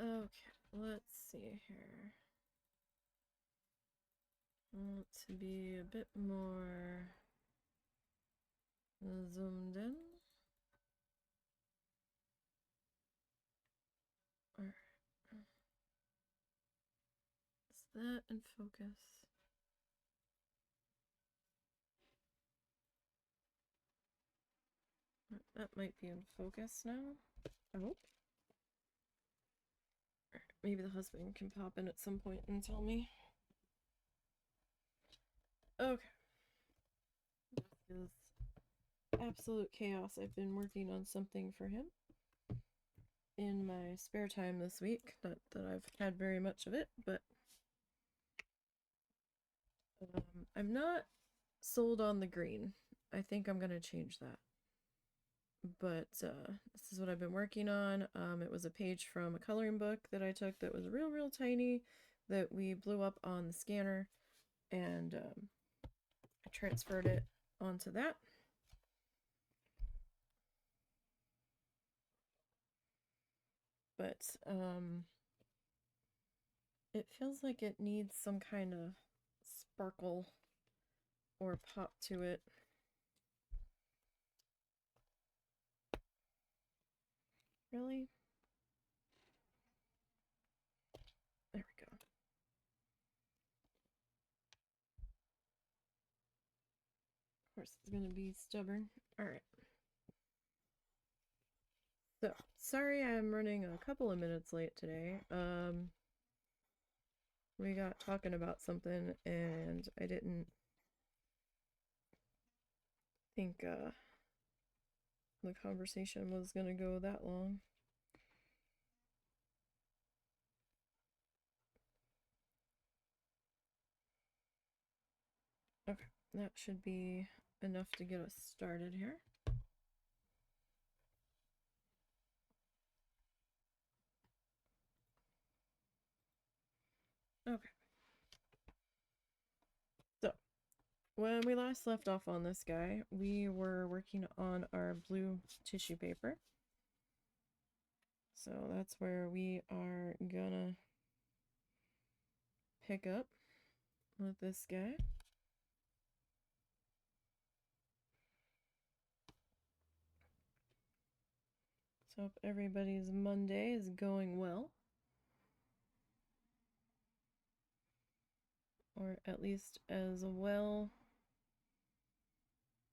Okay, let's see here. I want to be a bit more zoomed in. Alright. Is that in focus? That might be in focus now. I hope. Maybe the husband can pop in at some point and tell me. Okay. This is absolute chaos. I've been working on something for him in my spare time this week. Not that I've had very much of it, but I'm not sold on the green. I think I'm gonna change that. But this is what I've been working on. It was a page from a coloring book that I took that was real tiny that we blew up on the scanner, and I transferred it onto that. But it feels like it needs some kind of sparkle or pop to it. Really? There we go. Of course, it's going to be stubborn. All right. So, sorry I'm running a couple of minutes late today. We got talking about something and I didn't think the conversation was going to go that long. Okay, that should be enough to get us started here. Okay. So, when we last left off on this guy, we were working on our blue tissue paper. So that's where we are gonna pick up with this guy. So hope everybody's Monday is going well. Or at least as well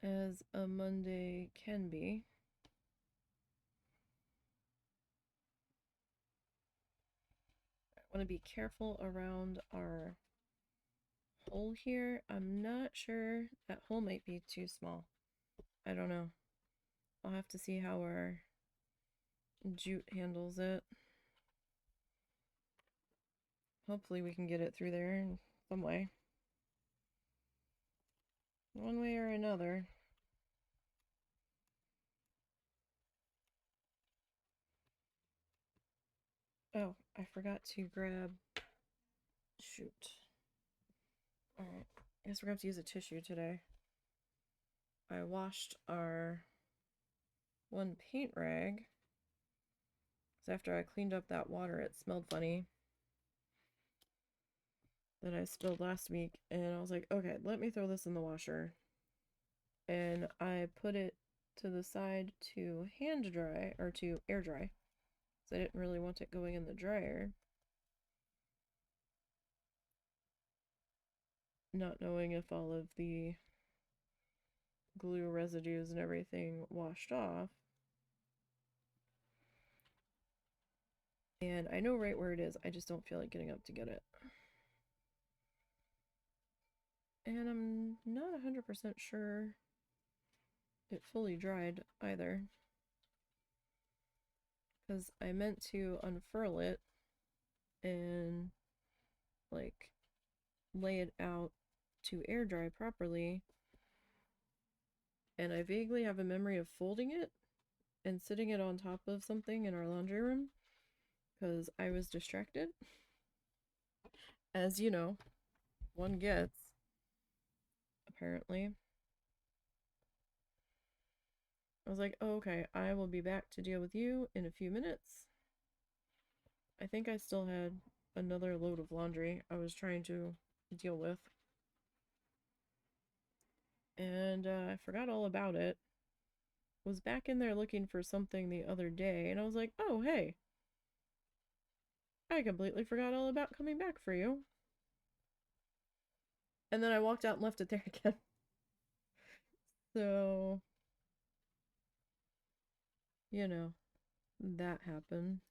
as a Monday can be. I want to be careful around our hole here. I'm not sure. That hole might be too small. I don't know. I'll have to see how our jute handles it. Hopefully we can get it through there in some way. One way or another. Oh, I forgot to grab... Shoot. Alright. I guess we're going to have to use a tissue today. I washed our one paint rag. Because after I cleaned up that water, it smelled funny. That I spilled last week. And I was like, okay, let me throw this in the washer. And I put it to the side to hand dry, or to air dry. So I didn't really want it going in the dryer. Not knowing if all of the glue residues and everything washed off. And I know right where it is, I just don't feel like getting up to get it. And I'm not 100% sure it fully dried either. Because I meant to unfurl it and like lay it out to air dry properly. And I vaguely have a memory of folding it and sitting it on top of something in our laundry room because I was distracted. As you know, one gets, apparently. I was like, oh, okay, I will be back to deal with you in a few minutes. I think I still had another load of laundry I was trying to deal with. And I forgot all about it. Was back in there looking for something the other day, and I was like, oh, hey, I completely forgot all about coming back for you. And then I walked out and left it there again. So, you know, that happened.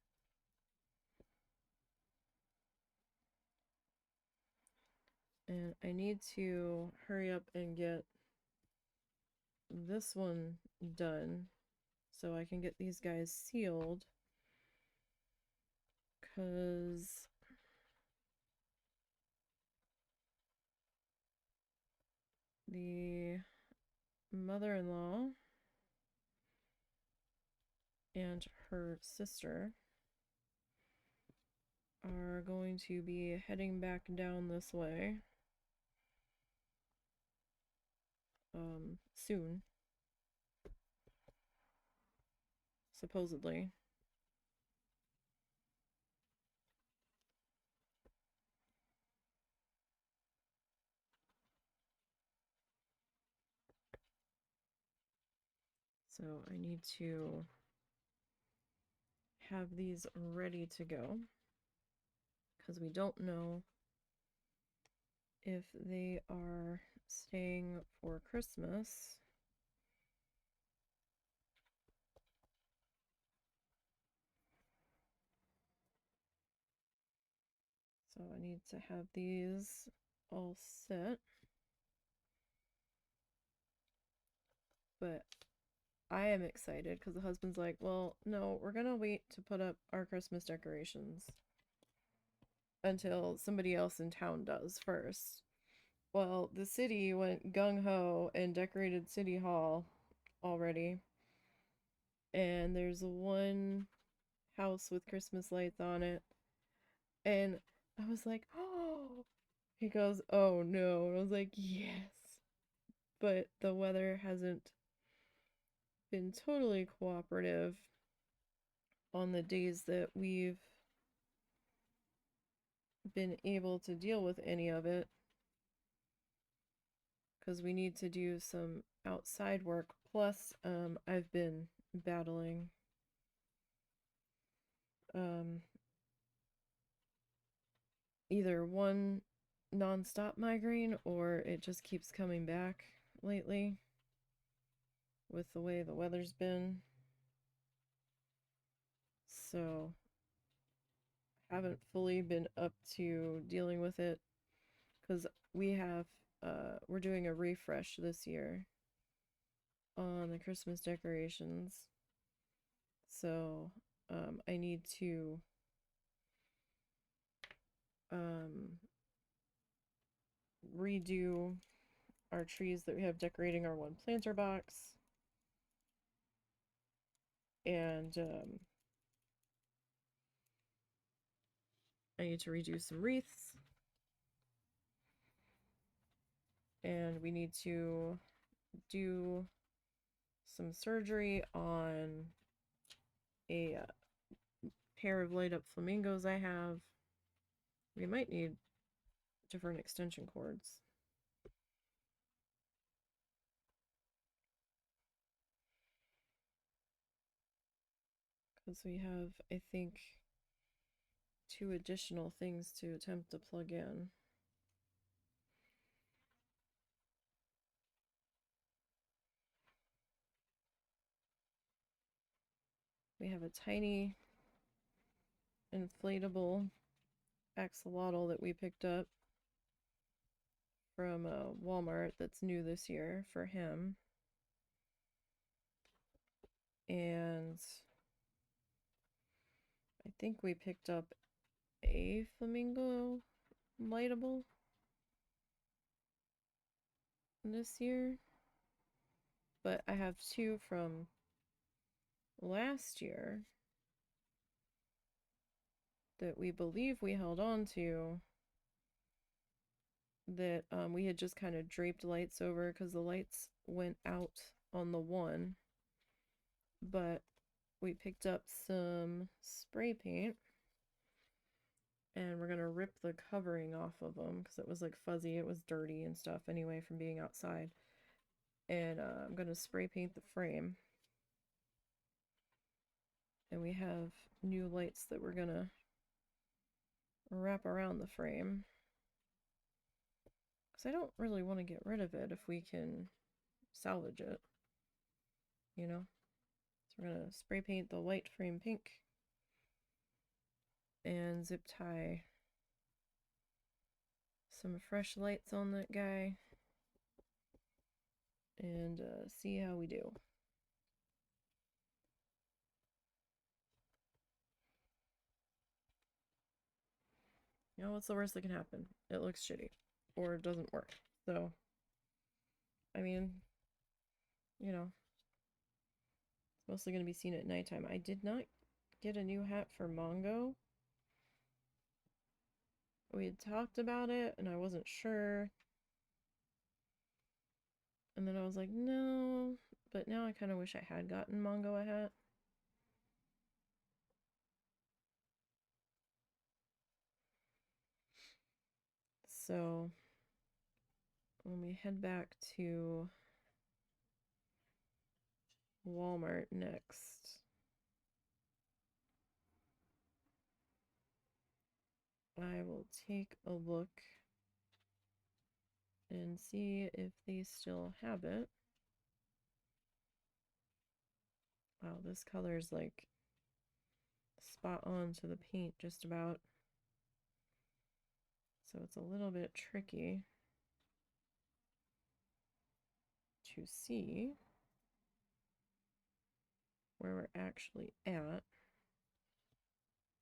And I need to hurry up and get this one done so I can get these guys sealed. Because the mother-in-law and her sister are going to be heading back down this way soon, supposedly. So I need to have these ready to go because we don't know if they are staying for Christmas. So I need to have these all set. But I am excited because the husband's like, well, no, we're gonna wait to put up our Christmas decorations until somebody else in town does first. Well, the city went gung-ho and decorated City Hall already. And there's one house with Christmas lights on it. And I was like, oh. He goes, oh no. And I was like, yes. But the weather hasn't been totally cooperative on the days that we've been able to deal with any of it. Because we need to do some outside work. Plus, I've been battling either one nonstop migraine or it just keeps coming back lately with the way the weather's been. So, haven't fully been up to dealing with it because we're doing a refresh this year on the Christmas decorations. So, I need to redo our trees that we have decorating our one planter box. And I need to redo some wreaths. And we need to do some surgery on a pair of light up flamingos I have. We might need different extension cords. Because we have, I think, 2 additional things to attempt to plug in. We have a tiny inflatable axolotl that we picked up from Walmart that's new this year for him. And I think we picked up a flamingo lightable this year. But I have 2 from last year that we believe we held on to that we had just kind of draped lights over because the lights went out on the one. But we picked up some spray paint And we're gonna rip the covering off of them because it was like fuzzy, it was dirty and stuff anyway from being outside. And I'm gonna spray paint the frame. And we have new lights that we're gonna wrap around the frame. Because I don't really want to get rid of it if we can salvage it, you know? So we're gonna spray paint the white frame pink and zip tie some fresh lights on that guy and see how we do. You know, what's the worst that can happen? It looks shitty or it doesn't work. So, I mean, you know, it's mostly going to be seen at nighttime. I did not get a new hat for Mongo. We had talked about it and I wasn't sure. And then I was like, no, but now I kind of wish I had gotten Mongo a hat. So when we head back to Walmart next, I will take a look and see if they still have it. Wow, this color is like spot on to the paint just about. So it's a little bit tricky to see where we're actually at.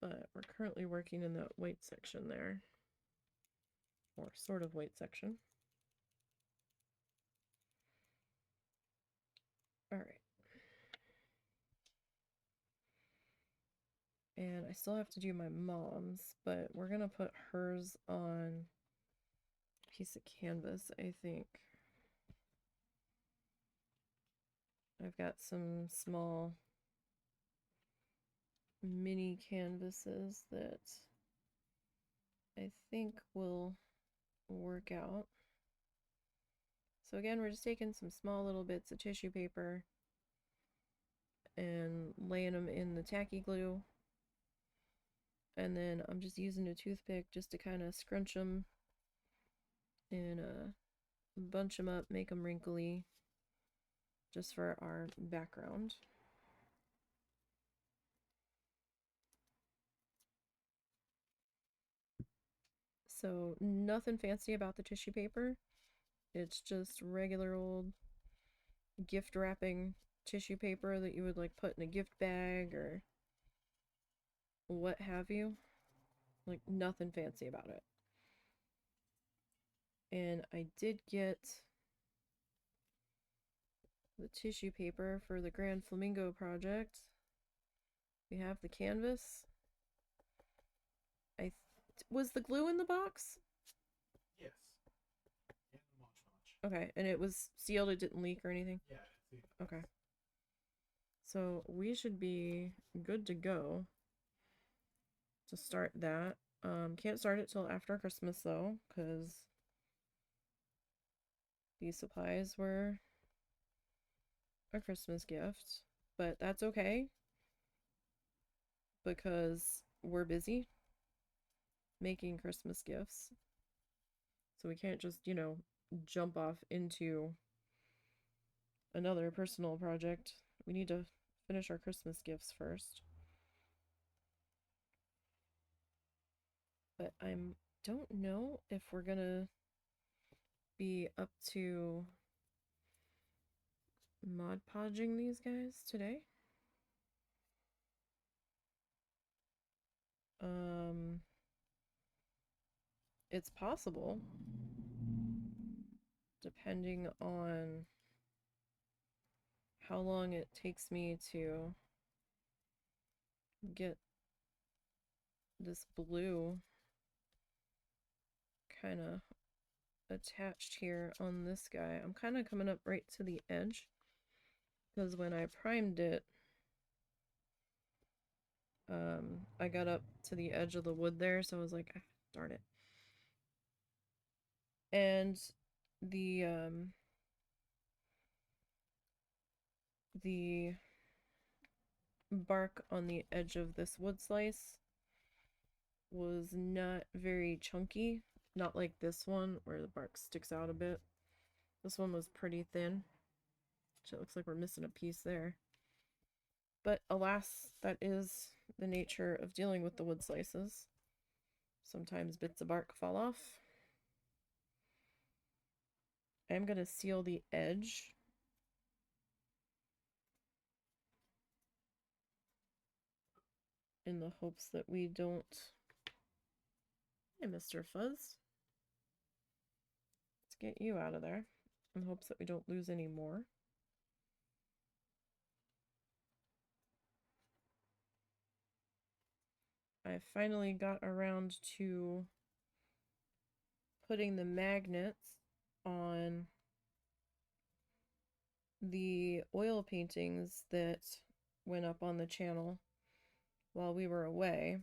But we're currently working in that white section there. Or sort of white section. Alright. And I still have to do my mom's, but we're gonna put hers on a piece of canvas, I think. I've got some small mini canvases that I think will work out. So again, we're just taking some small little bits of tissue paper and laying them in the tacky glue. And then I'm just using a toothpick just to kind of scrunch them and bunch them up, make them wrinkly, just for our background. So nothing fancy about the tissue paper. It's just regular old gift wrapping tissue paper that you would like put in a gift bag or what have you. Like nothing fancy about it. And I did get the tissue paper for the Grand Flamingo project. We have the canvas. Was the glue in the box? Yes. And the Mod Podge. Okay, and it was sealed, it didn't leak or anything? Yeah, it's sealed. Okay. So we should be good to go to start that. Can't start it till after Christmas though, because these supplies were a Christmas gift. But that's okay, because we're busy making Christmas gifts. So we can't just, you know, jump off into another personal project. We need to finish our Christmas gifts first. But I don't know if we're gonna be up to Mod Podging these guys today. It's possible, depending on how long it takes me to get this blue kind of attached here on this guy. I'm kind of coming up right to the edge, because when I primed it, I got up to the edge of the wood there, so I was like, ah, darn it. And the the bark on the edge of this wood slice was not very chunky, not like this one where the bark sticks out a bit. This one was pretty thin, so it looks like we're missing a piece there. But alas, that is the nature of dealing with the wood slices. Sometimes bits of bark fall off. I'm going to seal the edge in the hopes that we don't... Hey, Mr. Fuzz. Let's get you out of there in hopes that we don't lose any more. I finally got around to putting the magnets on the oil paintings that went up on the channel while we were away.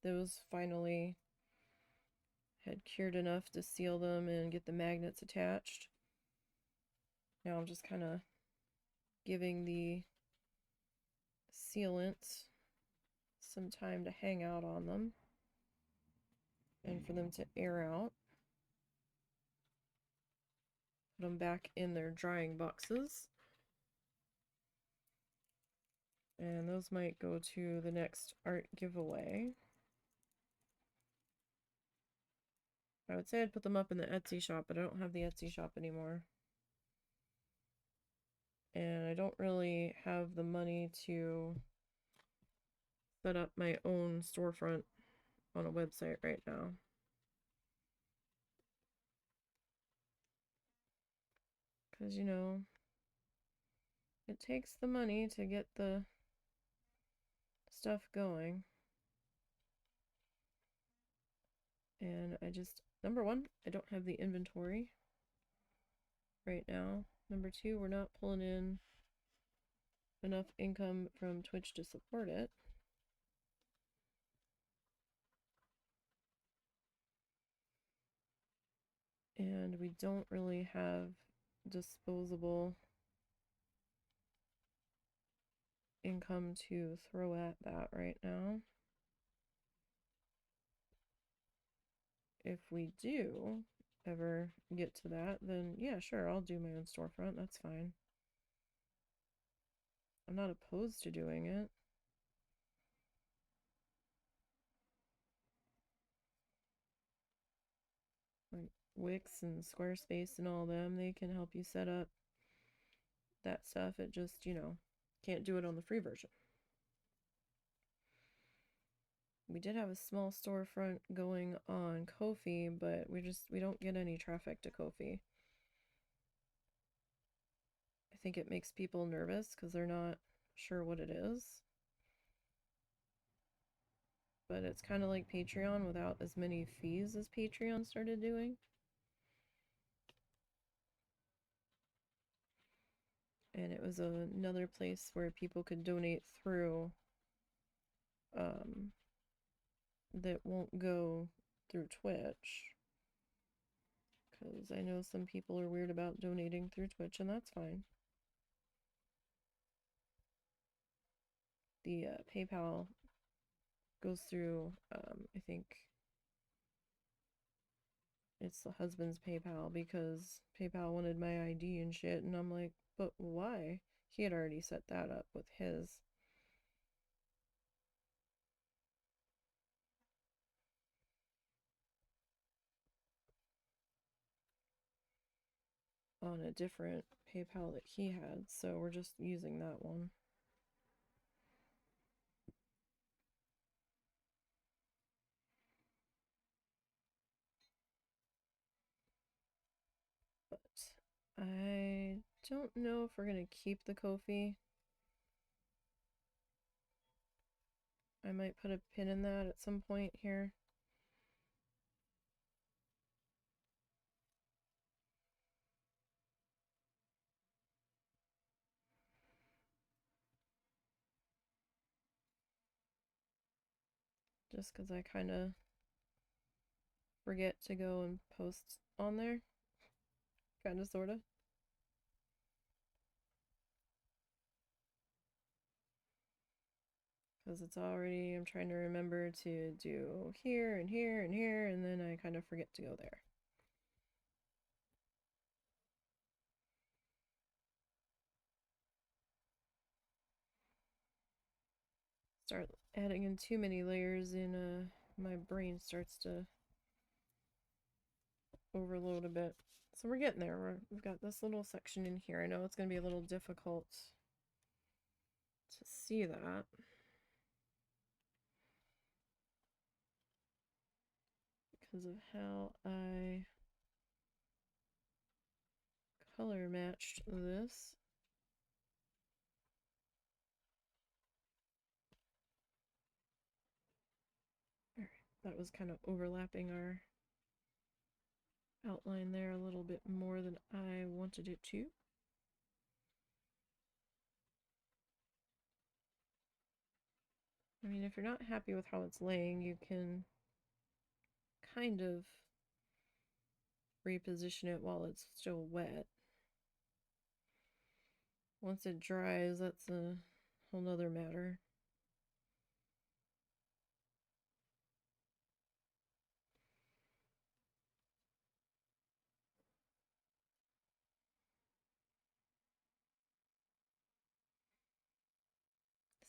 Those finally had cured enough to seal them and get the magnets attached. Now I'm just kind of giving the sealant some time to hang out on them and for them to air out. Put them back in their drying boxes. And those might go to the next art giveaway. I would say I'd put them up in the Etsy shop, but I don't have the Etsy shop anymore. And I don't really have the money to set up my own storefront on a website right now. Because, you know, it takes the money to get the stuff going. And I just, number one, I don't have the inventory right now. Number two, we're not pulling in enough income from Twitch to support it. And we don't really have disposable income to throw at that right now. If we do ever get to that, then yeah, sure, I'll do my own storefront. That's fine. I'm not opposed to doing it. Like Wix and Squarespace and all them, they can help you set up that stuff. It just, you know, can't do it on the free version. We did have a small storefront going on Ko-fi, but we don't get any traffic to Ko-fi. I think it makes people nervous because they're not sure what it is. But it's kind of like Patreon without as many fees as Patreon started doing. And it was another place where people could donate through that won't go through Twitch. Because I know some people are weird about donating through Twitch, and that's fine. The PayPal goes through, I think it's the husband's PayPal, because PayPal wanted my ID and shit, and I'm like, but why? He had already set that up with his. On a different PayPal that he had, so we're just using that one. But I don't know if we're gonna keep the Ko-fi. I might put a pin in that at some point here. just because I kind of forget to go and post on there. Kind of, sort of. Because it's already, I'm trying to remember to do here and here and here, and then I kind of forget to go there. Start adding in too many layers in, my brain starts to overload a bit. So we're getting there. We've got this little section in here. I know it's going to be a little difficult to see that. Because of how I color matched this. Alright, that was kind of overlapping our outline there a little bit more than I wanted it to. I mean, if you're not happy with how it's laying, you can kind of reposition it while it's still wet. Once it dries, that's a whole nother matter.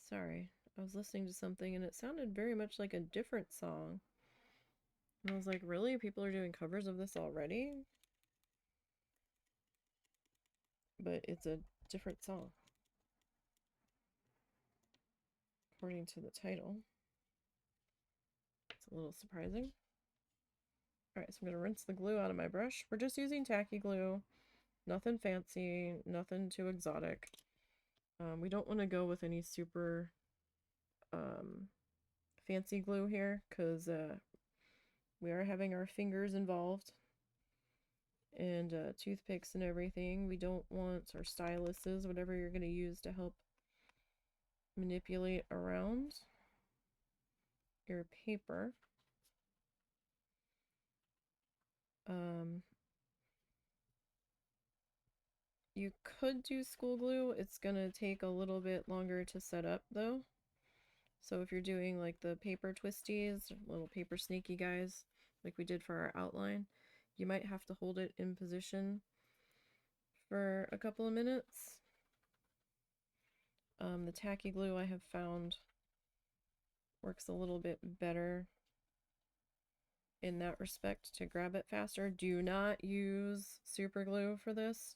Sorry, I was listening to something and it sounded very much like a different song. And I was like, really? People are doing covers of this already? But it's a different song, according to the title. It's a little surprising. Alright, so I'm going to rinse the glue out of my brush. We're just using tacky glue. Nothing fancy, nothing too exotic. We don't want to go with any super fancy glue here, because we are having our fingers involved. And toothpicks and everything. We don't want, our styluses, whatever you're going to use to help manipulate around your paper. You could do school glue. It's going to take a little bit longer to set up though. So if you're doing like the paper twisties, little paper sneaky guys, like we did for our outline, you might have to hold it in position for a couple of minutes. The tacky glue I have found works a little bit better in that respect to grab it faster. Do not use super glue for this.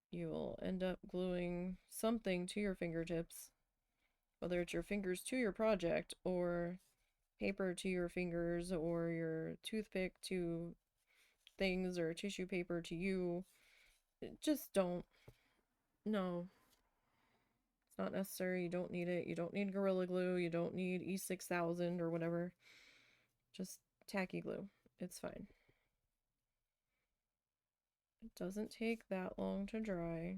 You will end up gluing something to your fingertips, whether it's your fingers to your project or paper to your fingers or your toothpick to things or tissue paper to you. Just don't. No. It's not necessary. You don't need it. You don't need Gorilla Glue. You don't need E6000 or whatever. Just tacky glue. It's fine. It doesn't take that long to dry.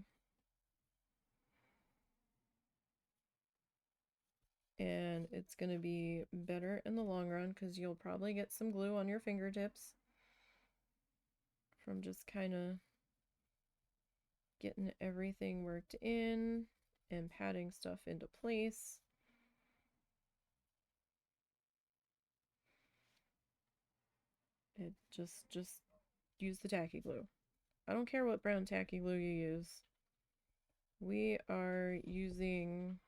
And it's going to be better in the long run because you'll probably get some glue on your fingertips from just kind of getting everything worked in and patting stuff into place. It just use the tacky glue. I don't care what brown tacky glue you use. We are using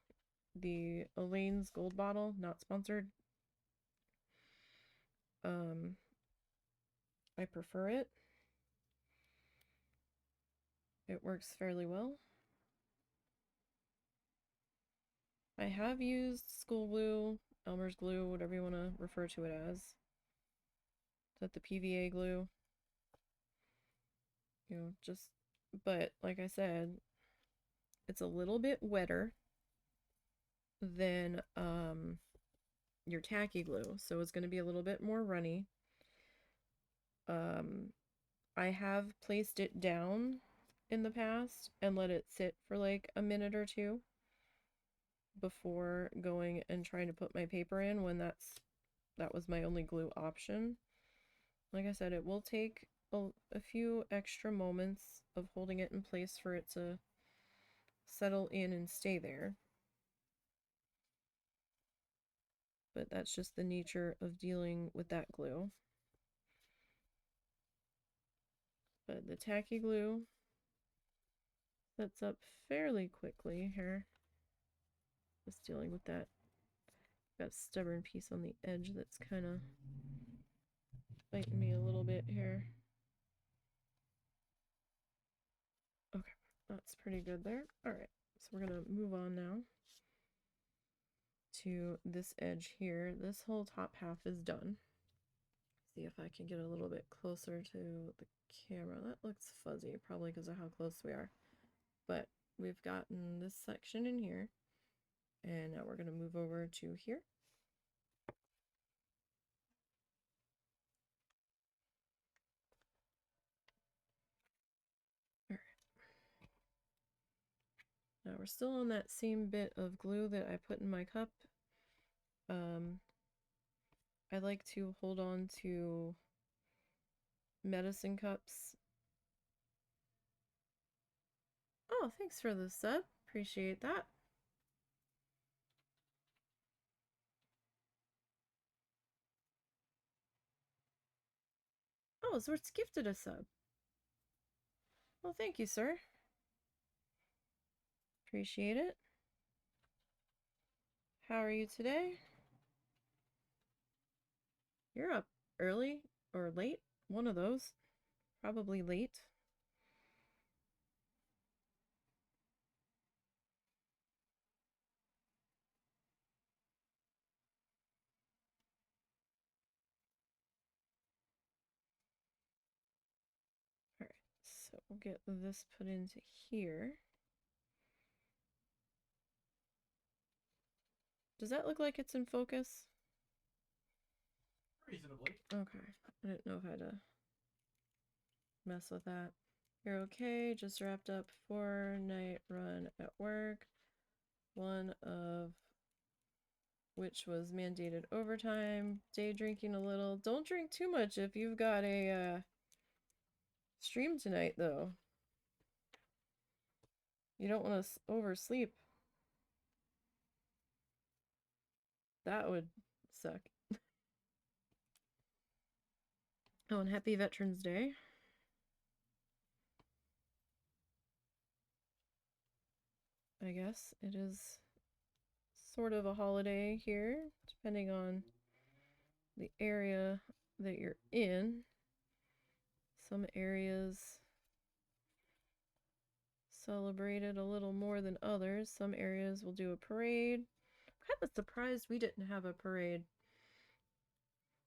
the Elaine's Gold Bottle, not sponsored. I prefer it. It works fairly well. I have used school glue, Elmer's glue, whatever you want to refer to it as. Is that the PVA glue? You know, just, but like I said, it's a little bit wetter than your tacky glue, so it's going to be a little bit more runny. I have placed it down in the past and let it sit for like a minute or two before going and trying to put my paper in when that was my only glue option. Like I said, it will take a few extra moments of holding it in place for it to settle in and stay there. But that's just the nature of dealing with that glue. But the tacky glue sets up fairly quickly here. Just dealing with that stubborn piece on the edge that's kind of biting me a little bit here. Okay, that's pretty good there. All right, so we're gonna move on now to this edge here. This whole top half is done. See if I can get a little bit closer to the camera. That looks fuzzy, probably because of how close we are. But we've gotten this section in here, and now we're going to move over to here. All right. Now we're still on that same bit of glue that I put in my cup. I like to hold on to medicine cups. Oh, thanks for the sub. Appreciate that. Oh, Zort's gifted a sub. Well, thank you, sir. Appreciate it. How are you today? You're up early or late? One of those. Probably late. Alright, so we'll get this put into here. Does that look like it's in focus? Reasonably. Okay. I didn't know if I had to mess with that. You're okay. Just wrapped up 4-night run at work. One of which was mandated overtime. Day drinking a little. Don't drink too much if you've got a stream tonight, though. You don't want to oversleep. That would suck. Oh, and happy Veterans Day. I guess it is sort of a holiday here, depending on the area that you're in. Some areas celebrate it a little more than others. Some areas will do a parade. I'm kind of surprised we didn't have a parade.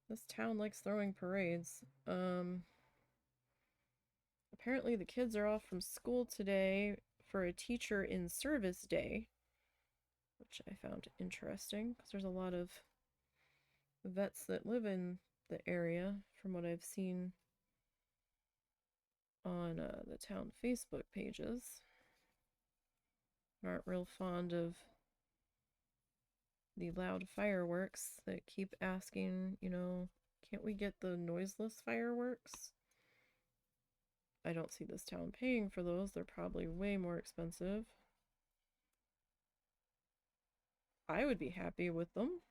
This town likes throwing parades. Apparently the kids are off from school today for a teacher in service day, which I found interesting because there's a lot of vets that live in the area from what I've seen on the town Facebook pages. Aren't real fond of the loud fireworks that keep asking, you know, can't we get the noiseless fireworks? I don't see this town paying for those. They're probably way more expensive. I would be happy with them.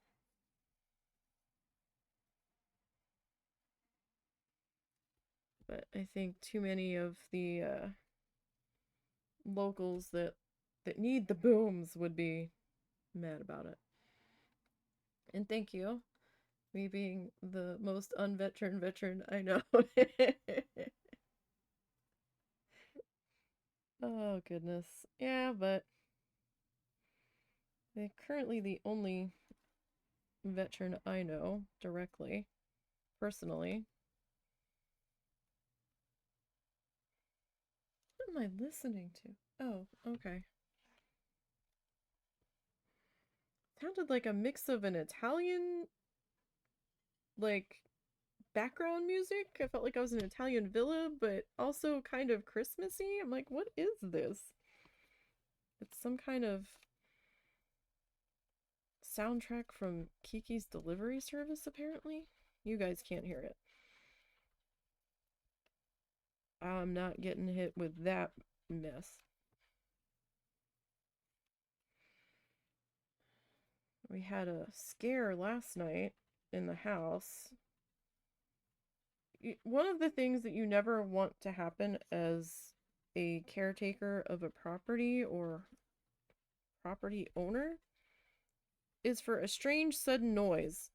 But I think too many of the locals that need the booms would be mad about it. And thank you. Me being the most unveteran veteran I know. Oh, goodness. Yeah, but they're currently the only veteran I know directly, personally. What am I listening to? Oh, okay. Sounded like a mix of an Italian, like, background music. I felt like I was in an Italian villa, but also kind of Christmassy. I'm like, what is this? It's some kind of soundtrack from Kiki's Delivery Service, apparently. You guys can't hear it. I'm not getting hit with that mess. We had a scare last night in the house. One of the things that you never want to happen as a caretaker of a property or property owner is for a strange sudden noise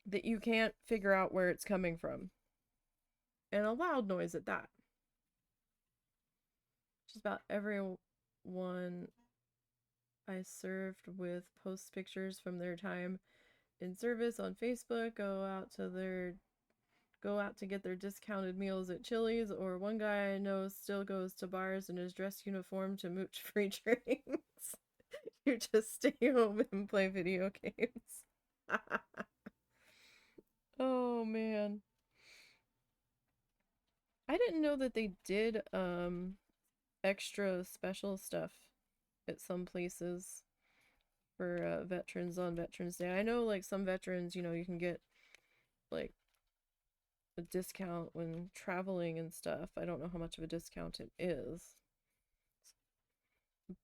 that you can't figure out where it's coming from. And a loud noise at that. Just about everyone I served with posts pictures from their time in service on Facebook, go out to get their discounted meals at Chili's, or one guy I know still goes to bars in his dress uniform to mooch free drinks. You just stay home and play video games. Oh man. I didn't know that they did extra special stuff at some places for veterans on Veterans Day. I know like some veterans, you can get like a discount when traveling and stuff. I don't know how much of a discount it is.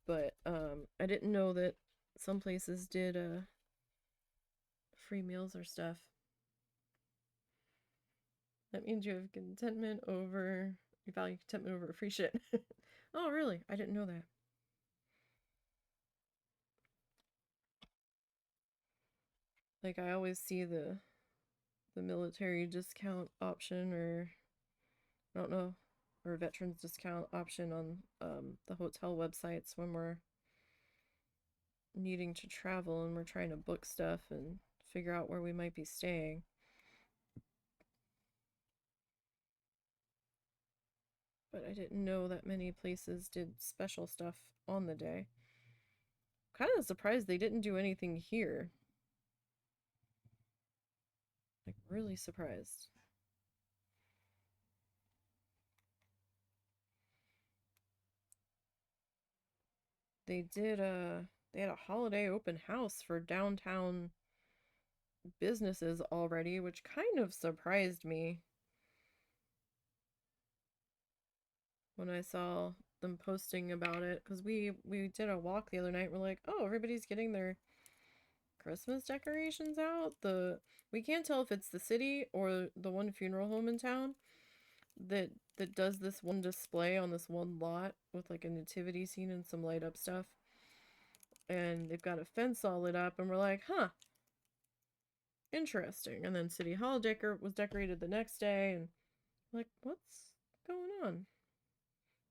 But I didn't know that some places did free meals or stuff. That means you have contentment over you value contentment over free shit. Oh, really? I didn't know that. Like I always see the military discount option, or I don't know, or veterans discount option on the hotel websites when we're needing to travel and we're trying to book stuff and figure out where we might be staying. But I didn't know that many places did special stuff on the day. Kind of surprised they didn't do anything here. Like, really surprised. They did they had a holiday open house for downtown businesses already, which kind of surprised me when I saw them posting about it, because we did a walk the other night. We're like, oh, everybody's getting their Christmas decorations out. We can't tell if it's the city or the one funeral home in town that does this one display on this one lot with like a nativity scene and some light up stuff. And they've got a fence all lit up, and we're like, huh, interesting. And then City Hall was decorated the next day, and like, what's going on?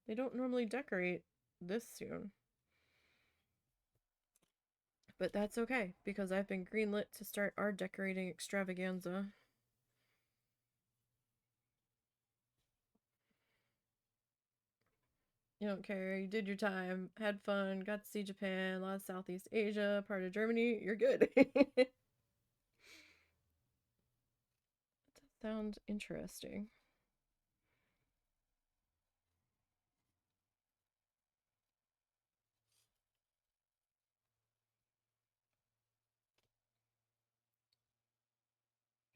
They don't normally decorate this soon. But that's okay, because I've been greenlit to start our decorating extravaganza. You don't care, you did your time, had fun, got to see Japan, a lot of Southeast Asia, part of Germany, you're good. That sounds interesting.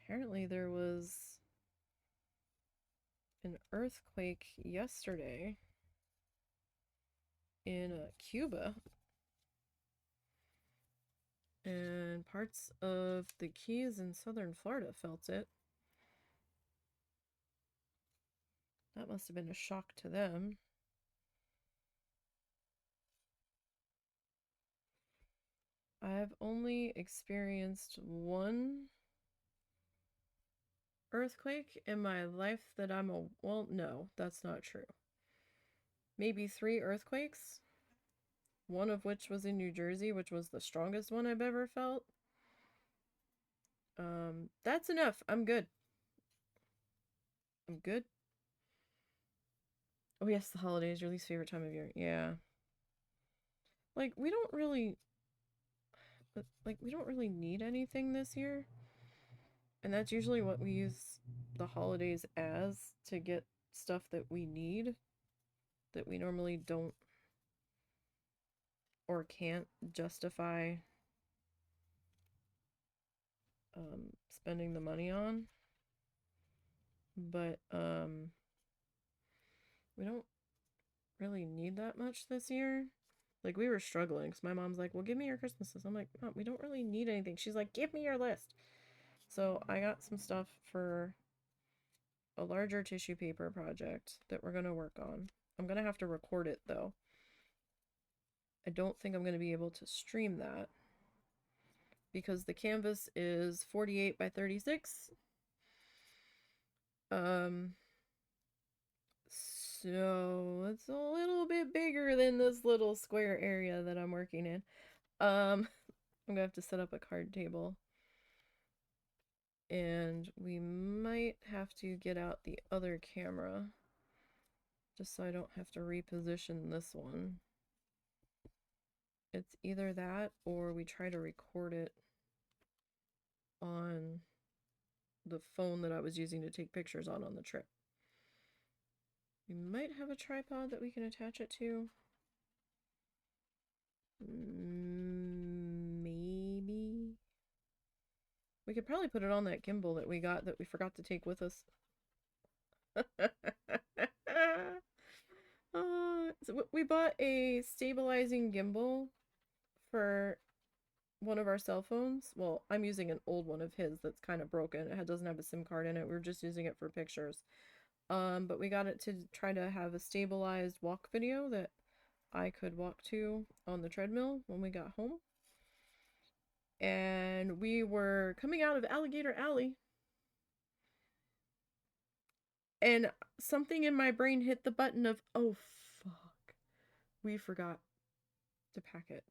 Apparently there was an earthquake yesterday in Cuba, and parts of the Keys in southern Florida felt it. That must have been a shock to them. I've only experienced one earthquake in my life that well, no, that's not true. Maybe 3 earthquakes, one of which was in New Jersey, which was the strongest one I've ever felt. That's enough. I'm good. I'm good. Oh yes, the holidays, your least favorite time of year. Yeah. Like we don't really need anything this year. And that's usually what we use the holidays as, to get stuff that we need that we normally don't or can't justify spending the money on. But we don't really need that much this year. Like, we were struggling because my mom's like, well, give me your Christmases. I'm like, Mom, we don't really need anything. She's like, give me your list. So I got some stuff for a larger tissue paper project that we're going to work on. I'm going to have to record it, though. I don't think I'm going to be able to stream that because the canvas is 48 by 36. So it's a little bit bigger than this little square area that I'm working in. I'm gonna have to set up a card table. And we might have to get out the other camera just so I don't have to reposition this one. It's either that or we try to record it on the phone that I was using to take pictures on the trip. We might have a tripod that we can attach it to. Maybe. We could probably put it on that gimbal that we got that we forgot to take with us. So we bought a stabilizing gimbal for one of our cell phones. Well, I'm using an old one of his that's kind of broken. It doesn't have a SIM card in it. We were just using it for pictures. But we got it to try to have a stabilized walk video that I could walk to on the treadmill when we got home. And we were coming out of Alligator Alley. And something in my brain hit the button of, oh, fuck. We forgot to pack it.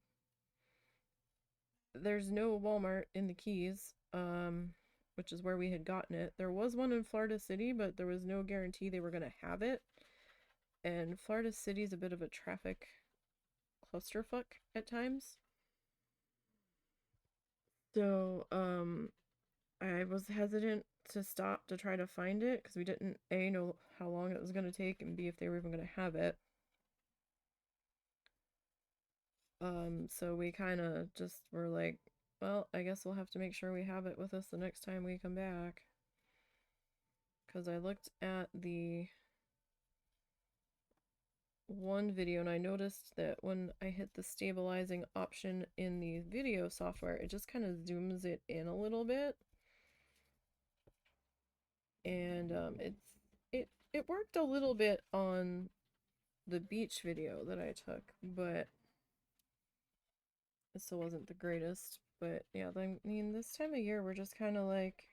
There's no Walmart in the Keys, which is where we had gotten it. There was one in Florida City, but there was no guarantee they were going to have it. And Florida City is a bit of a traffic clusterfuck at times. So, I was hesitant to stop to try to find it because we didn't A, know how long it was going to take, and B, if they were even going to have it. So we kind of just were like, well, I guess we'll have to make sure we have it with us the next time we come back. Because I looked at the one video and I noticed that when I hit the stabilizing option in the video software, it just kind of zooms it in a little bit. And it worked a little bit on the beach video that I took, but it still wasn't the greatest. But yeah, I mean, this time of year we're just kind of like,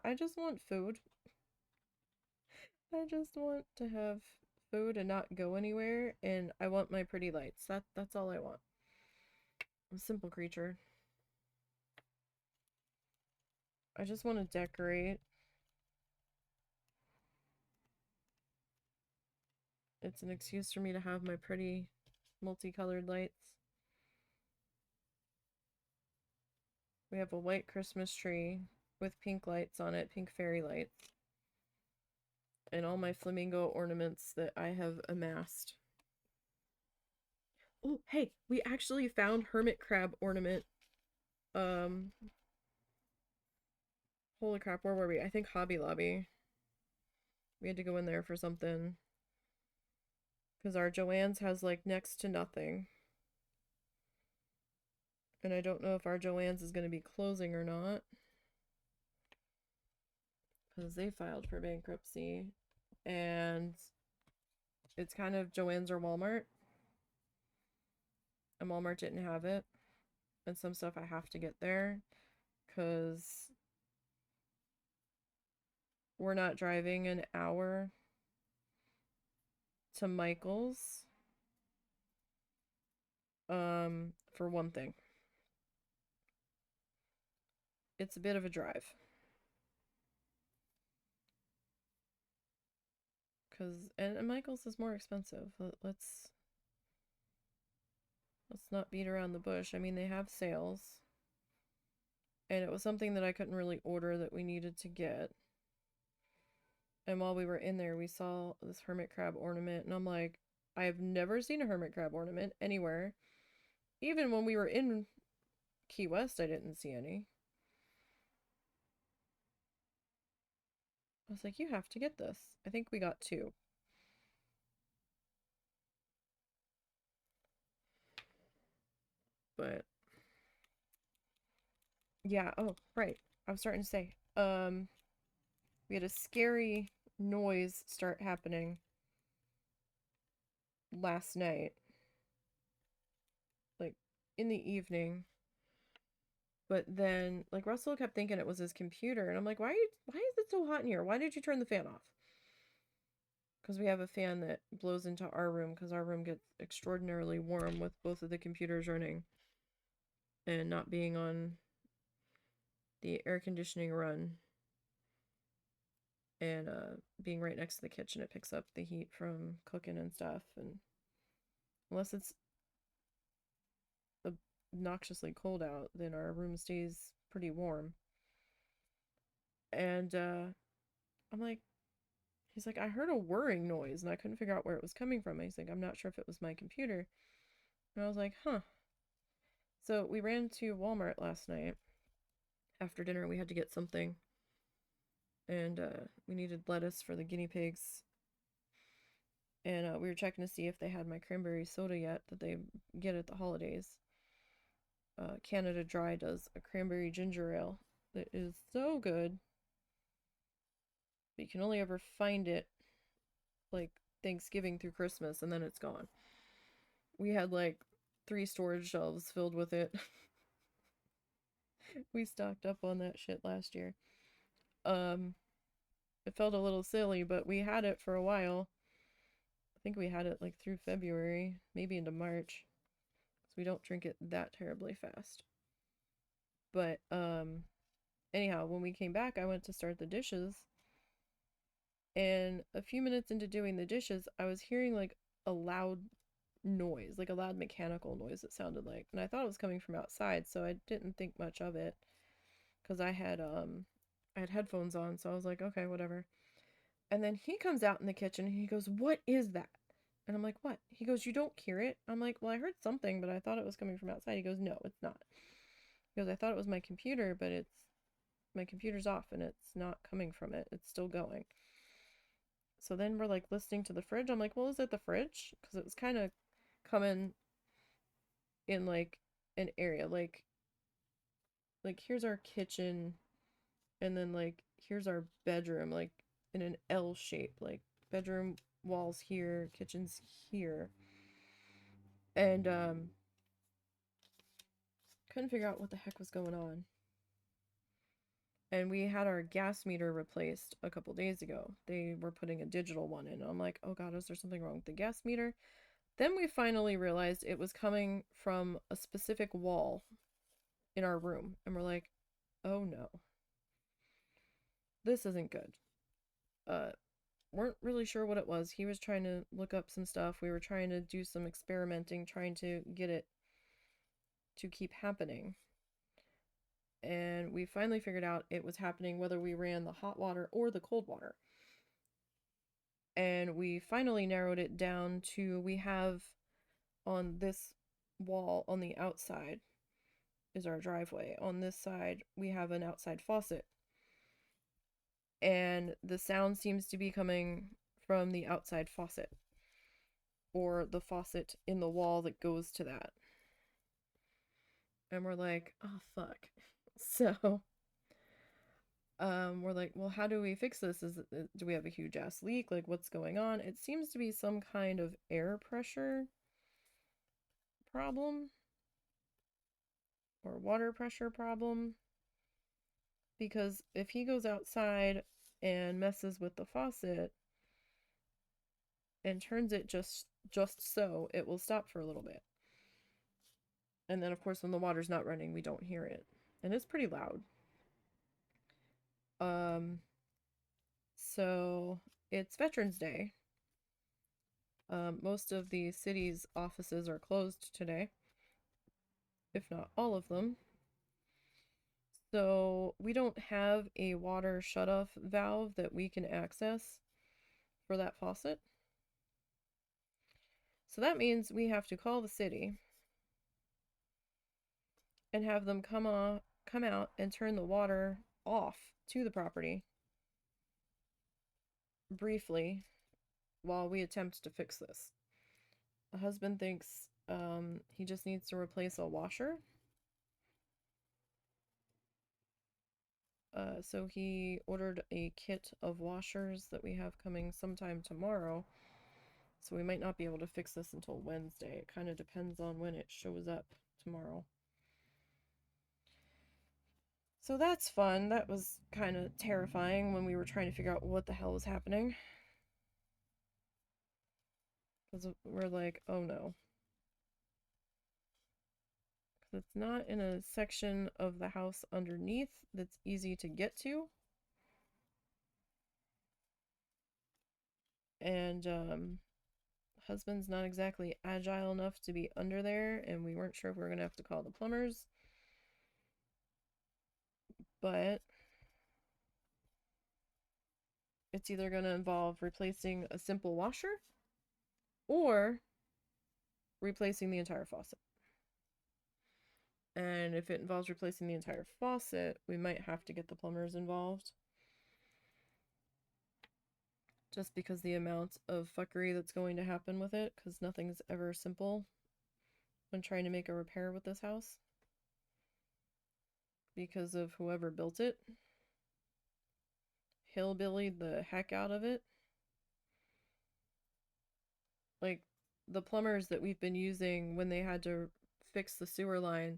I just want food. I just want to have food and not go anywhere, and I want my pretty lights. That's all I want. I'm a simple creature. I just want to decorate. It's an excuse for me to have my pretty multicolored lights. We have a white Christmas tree with pink lights on it, pink fairy lights. And all my flamingo ornaments that I have amassed. Oh, hey, we actually found hermit crab ornament. Holy crap, where were we? I think Hobby Lobby. We had to go in there for something. Because our Joann's has like next to nothing. And I don't know if our Joann's is going to be closing or not. Because they filed for bankruptcy. And it's kind of Joann's or Walmart. And Walmart didn't have it. And some stuff I have to get there. Because we're not driving an hour to Michael's. For one thing. It's a bit of a drive. And Michael's is more expensive. Let's not beat around the bush. I mean, they have sales. And it was something that I couldn't really order that we needed to get. And while we were in there, we saw this hermit crab ornament. And I'm like, I have never seen a hermit crab ornament anywhere. Even when we were in Key West, I didn't see any. I was like, you have to get this. I think we got 2. But yeah, oh, right. I was starting to say, we had a scary noise start happening last night, like in the evening. But then, like, Russell kept thinking it was his computer, and I'm like, why is it so hot in here? Why did you turn the fan off? Because we have a fan that blows into our room, because our room gets extraordinarily warm with both of the computers running and not being on the air conditioning run, and being right next to the kitchen, it picks up the heat from cooking and stuff. And unless it's obnoxiously cold out, then our room stays pretty warm. And I'm like, he's like, I heard a whirring noise and I couldn't figure out where it was coming from. And he's like, I'm not sure if it was my computer. And I was like, huh. So we ran to Walmart last night after dinner. We had to get something, and we needed lettuce for the guinea pigs. And we were checking to see if they had my cranberry soda yet that they get at the holidays. Canada Dry does a cranberry ginger ale that is so good. But you can only ever find it like Thanksgiving through Christmas, and then it's gone. We had like 3 storage shelves filled with it. We stocked up on that shit last year. It felt a little silly, but we had it for a while. I think we had it like through February, maybe into March. So we don't drink it that terribly fast. But anyhow, when we came back, I went to start the dishes. And a few minutes into doing the dishes, I was hearing like a loud noise, like a loud mechanical noise, it sounded like. And I thought it was coming from outside, so I didn't think much of it because I had headphones on, so I was like, okay, whatever. And then he comes out in the kitchen and he goes, "What is that?" And I'm like, "What?" He goes, "You don't hear it?" I'm like, "Well, I heard something, but I thought it was coming from outside." He goes, "No, it's not." He goes, "I thought it was my computer, but my computer's off and it's not coming from it. It's still going." So then we're like listening to the fridge. I'm like, "Well, is it the fridge?" Because it was kind of coming in like an area, like here's our kitchen, and then like here's our bedroom, like in an L shape, like bedroom walls here, kitchen's here. And couldn't figure out what the heck was going on. And we had our gas meter replaced a couple days ago. They were putting a digital one in. I'm like, oh god, is there something wrong with the gas meter? Then we finally realized it was coming from a specific wall in our room. And we're like, oh no, this isn't good. Weren't really sure what it was. He was trying to look up some stuff. We were trying to do some experimenting, trying to get it to keep happening. And we finally figured out it was happening whether we ran the hot water or the cold water. And we finally narrowed it down to, we have on this wall on the outside is our driveway. On this side, we have an outside faucet. And the sound seems to be coming from the outside faucet, or the faucet in the wall that goes to that. And we're like, oh fuck. So we're like, well, how do we fix this? Do we have a huge ass leak? Like, what's going on? It seems to be some kind of air pressure problem or water pressure problem, because if he goes outside and messes with the faucet and turns it just so, it will stop for a little bit. And then of course when the water's not running, we don't hear it. And it's pretty loud. So it's Veterans Day. Most of the city's offices are closed today, if not all of them. So we don't have a water shutoff valve that we can access for that faucet. So that means we have to call the city and have them come out and turn the water off to the property briefly while we attempt to fix this. The husband thinks he just needs to replace a washer. So he ordered a kit of washers that we have coming sometime tomorrow. So we might not be able to fix this until Wednesday. It kind of depends on when it shows up tomorrow. So that's fun. That was kind of terrifying when we were trying to figure out what the hell was happening. Because we're like, oh no. Because it's not in a section of the house underneath that's easy to get to. And husband's not exactly agile enough to be under there, and we weren't sure if we were going to have to call the plumbers. But it's either going to involve replacing a simple washer or replacing the entire faucet. And if it involves replacing the entire faucet, we might have to get the plumbers involved. Just because the amount of fuckery that's going to happen with it, because nothing's ever simple when trying to make a repair with this house. Because of whoever built it. Hillbillied the heck out of it. Like, the plumbers that we've been using when they had to fix the sewer line,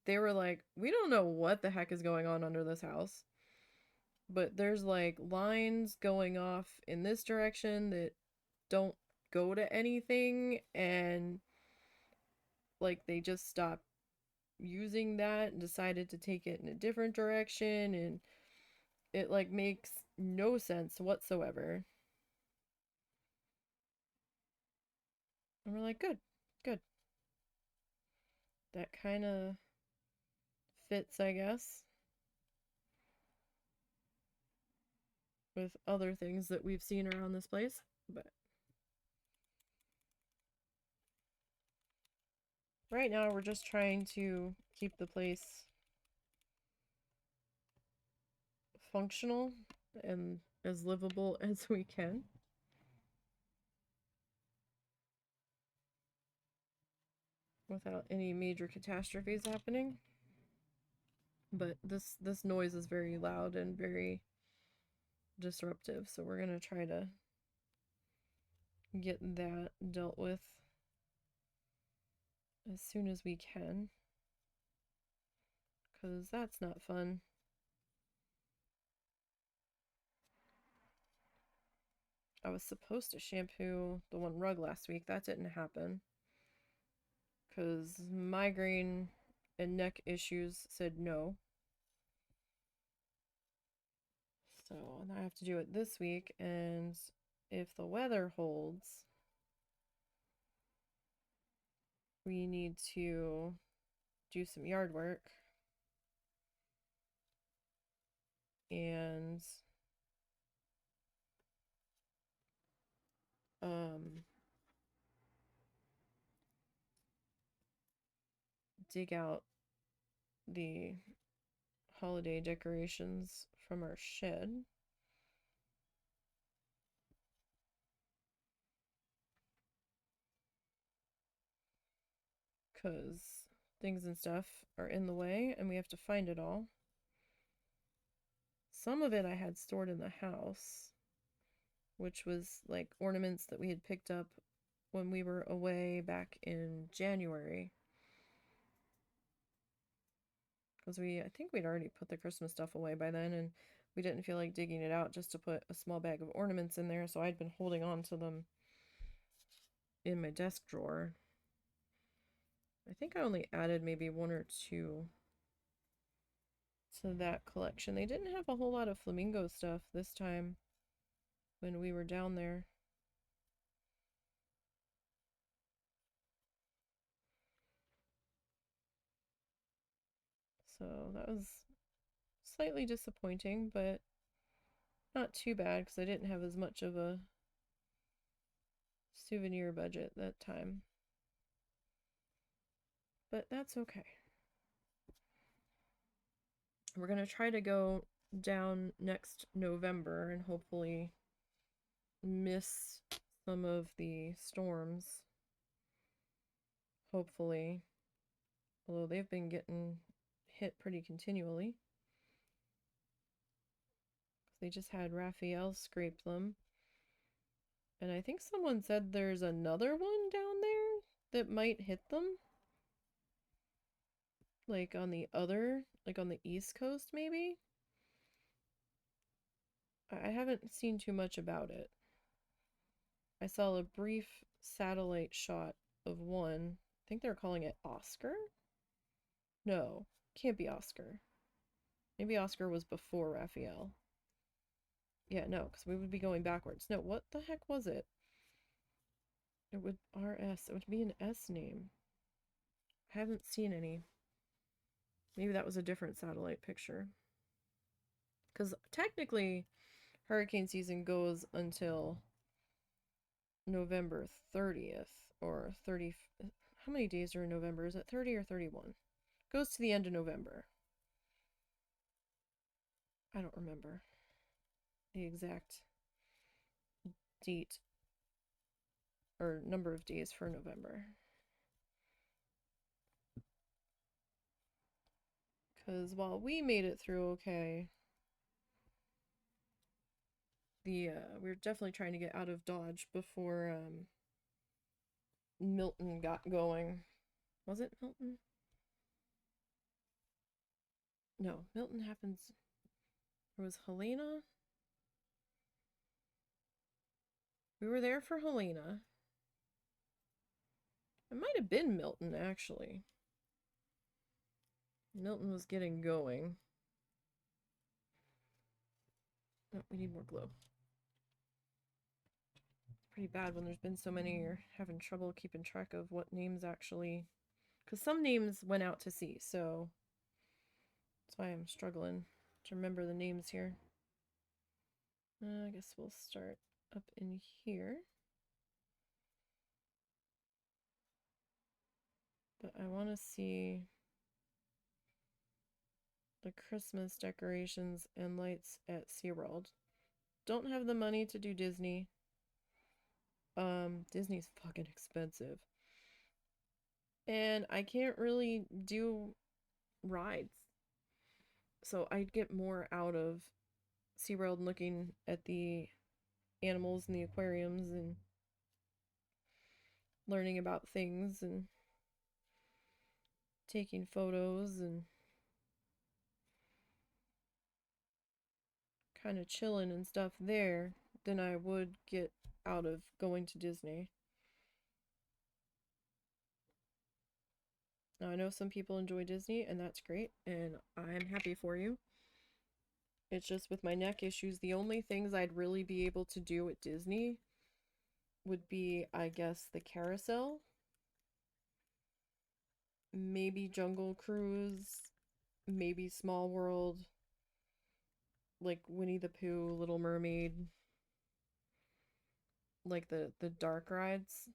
they were like, we don't know what the heck is going on under this house. But there's like lines going off in this direction that don't go to anything, and like they just stopped using that and decided to take it in a different direction, and it like makes no sense whatsoever. And we're like, good, good. That kind of fits, I guess, with other things that we've seen around this place. But right now we're just trying to keep the place functional and as livable as we can. Without any major catastrophes happening. But this noise is very loud and very disruptive, so we're gonna try to get that dealt with as soon as we can, because that's not fun. I was supposed to shampoo the one rug last week. That didn't happen because migraine and neck issues said no. So I have to do it this week, and if the weather holds, we need to do some yard work and dig out the holiday decorations from our shed. Because things and stuff are in the way and we have to find it all. Some of it I had stored in the house, which was like ornaments that we had picked up when we were away back in January. Because I think we'd already put the Christmas stuff away by then, and we didn't feel like digging it out just to put a small bag of ornaments in there, so I'd been holding on to them in my desk drawer. I think I only added maybe one or two to that collection. They didn't have a whole lot of flamingo stuff this time when we were down there. So that was slightly disappointing, but not too bad because I didn't have as much of a souvenir budget that time. But that's okay. We're going to try to go down next November and hopefully miss some of the storms, hopefully. Although they've been getting hit pretty continually. They just had Raphael scrape them. And I think someone said there's another one down there that might hit them. Like on the East Coast, maybe? I haven't seen too much about it. I saw a brief satellite shot of one. I think they're calling it Oscar? No, can't be Oscar. Maybe Oscar was before Raphael. Yeah, no, because we would be going backwards. No, what the heck was it? It would RS. It would be an S name. I haven't seen any. Maybe that was a different satellite picture. Because technically, hurricane season goes until November 30th or 30. How many days are in November? Is it 30 or 31? Goes to the end of November. I don't remember the exact date or number of days for November. Because while we made it through okay, we were definitely trying to get out of Dodge before Milton got going. Was it Milton? No, Milton happens. It was Helena. We were there for Helena. It might have been Milton, actually. Milton was getting going. Oh, we need more glue. Pretty bad when there's been so many, you're having trouble keeping track of what names actually... Because some names went out to sea, so... That's why I'm struggling to remember the names here. I guess we'll start up in here. But I want to see the Christmas decorations and lights at SeaWorld. Don't have the money to do Disney. Disney's fucking expensive. And I can't really do rides. So I'd get more out of SeaWorld looking at the animals in the aquariums and learning about things and taking photos and kind of chilling and stuff there than I would get out of going to Disney. Now, I know some people enjoy Disney, and that's great, and I'm happy for you. It's just with my neck issues, the only things I'd really be able to do at Disney would be, I guess, the carousel. Maybe Jungle Cruise. Maybe Small World. Like Winnie the Pooh, Little Mermaid. Like the dark rides.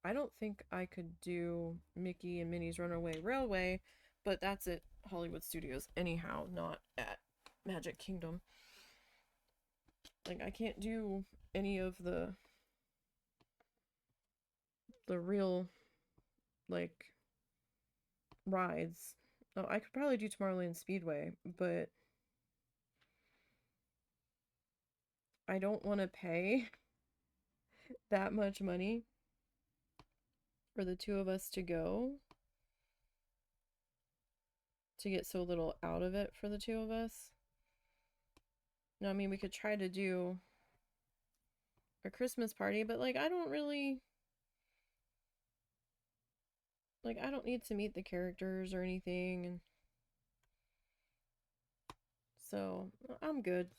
I don't think I could do Mickey and Minnie's Runaway Railway, but that's at Hollywood Studios anyhow, not at Magic Kingdom. Like, I can't do any of the real, like, rides. Oh, I could probably do Tomorrowland Speedway, but I don't want to pay that much money for the two of us to go to get so little out of it for the two of us. No, I mean, we could try to do a Christmas party, but like, I don't really, like, I don't need to meet the characters or anything, and so I'm good.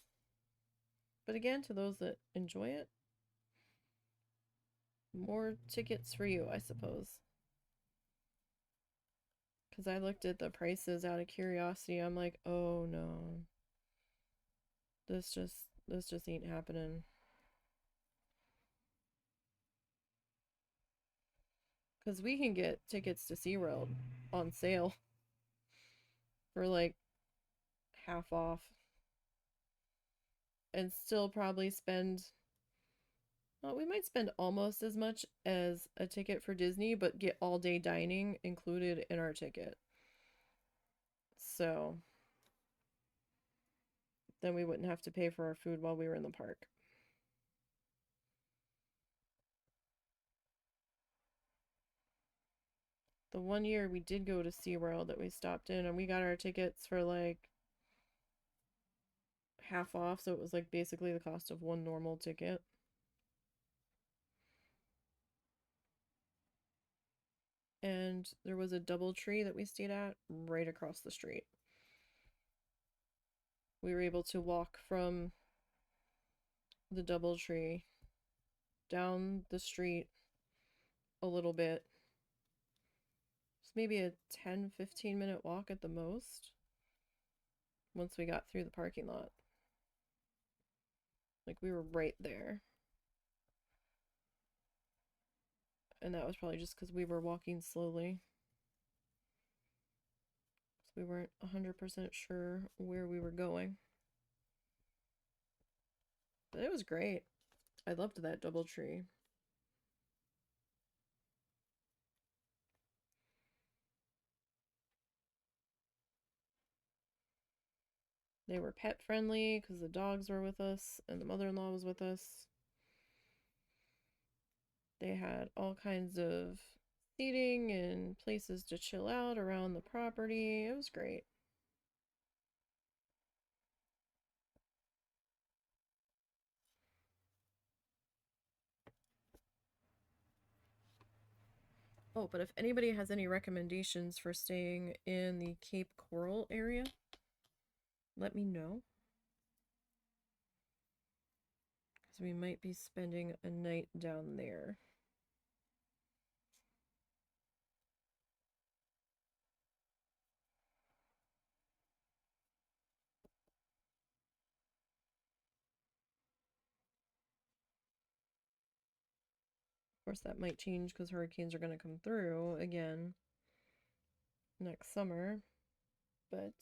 But again, to those that enjoy it, more tickets for you, I suppose. Because I looked at the prices out of curiosity. I'm like, oh no. This just ain't happening. Because we can get tickets to SeaWorld on sale for like half off. And still probably spend Well, we might spend almost as much as a ticket for Disney, but get all day dining included in our ticket. So then we wouldn't have to pay for our food while we were in the park. The one year we did go to SeaWorld that we stopped in, and we got our tickets for like half off, so it was like basically the cost of one normal ticket. And there was a DoubleTree that we stayed at right across the street. We were able to walk from the DoubleTree down the street a little bit. It's maybe a 10-15 minute walk at the most once we got through the parking lot. Like, we were right there. And that was probably just because we were walking slowly. So we weren't 100% sure where we were going. But it was great. I loved that DoubleTree. They were pet friendly because the dogs were with us and the mother-in-law was with us. They had all kinds of seating and places to chill out around the property. It was great. Oh, but if anybody has any recommendations for staying in the Cape Coral area, let me know. Because we might be spending a night down there. Of course, that might change because hurricanes are going to come through again next summer. But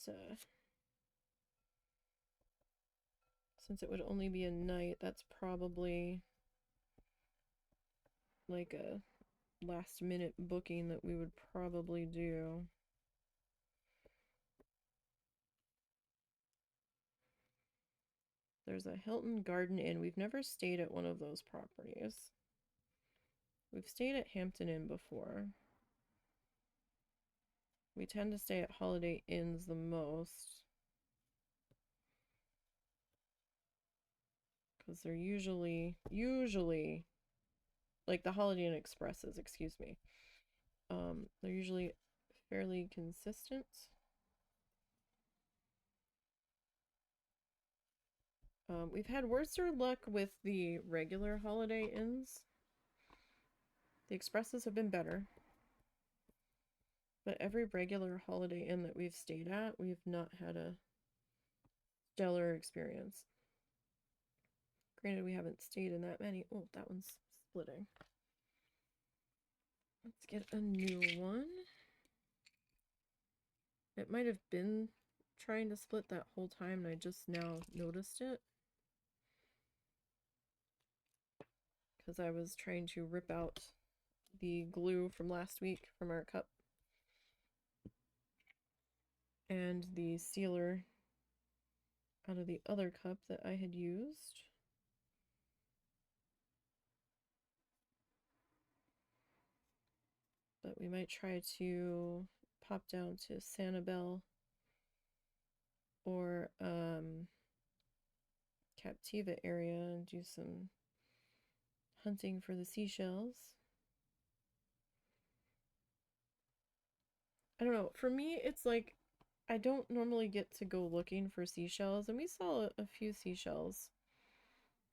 since it would only be a night, that's probably like a last minute booking that we would probably do. There's a Hilton Garden Inn. We've never stayed at one of those properties. We've stayed at Hampton Inn before. We tend to stay at Holiday Inns the most. Because they're usually, like the Holiday Inn Expresses, excuse me. They're usually fairly consistent. We've had worse luck with the regular Holiday Inns. The Expresses have been better. But every regular Holiday Inn that we've stayed at, we've not had a stellar experience. Granted, we haven't stayed in that many. Oh, that one's splitting. Let's get a new one. It might have been trying to split that whole time and I just now noticed it. Because I was trying to rip out the glue from last week from our cup. And the sealer out of the other cup that I had used. But we might try to pop down to Sanibel or Captiva area and do some hunting for the seashells. I don't know. For me, it's like I don't normally get to go looking for seashells, and we saw a few seashells.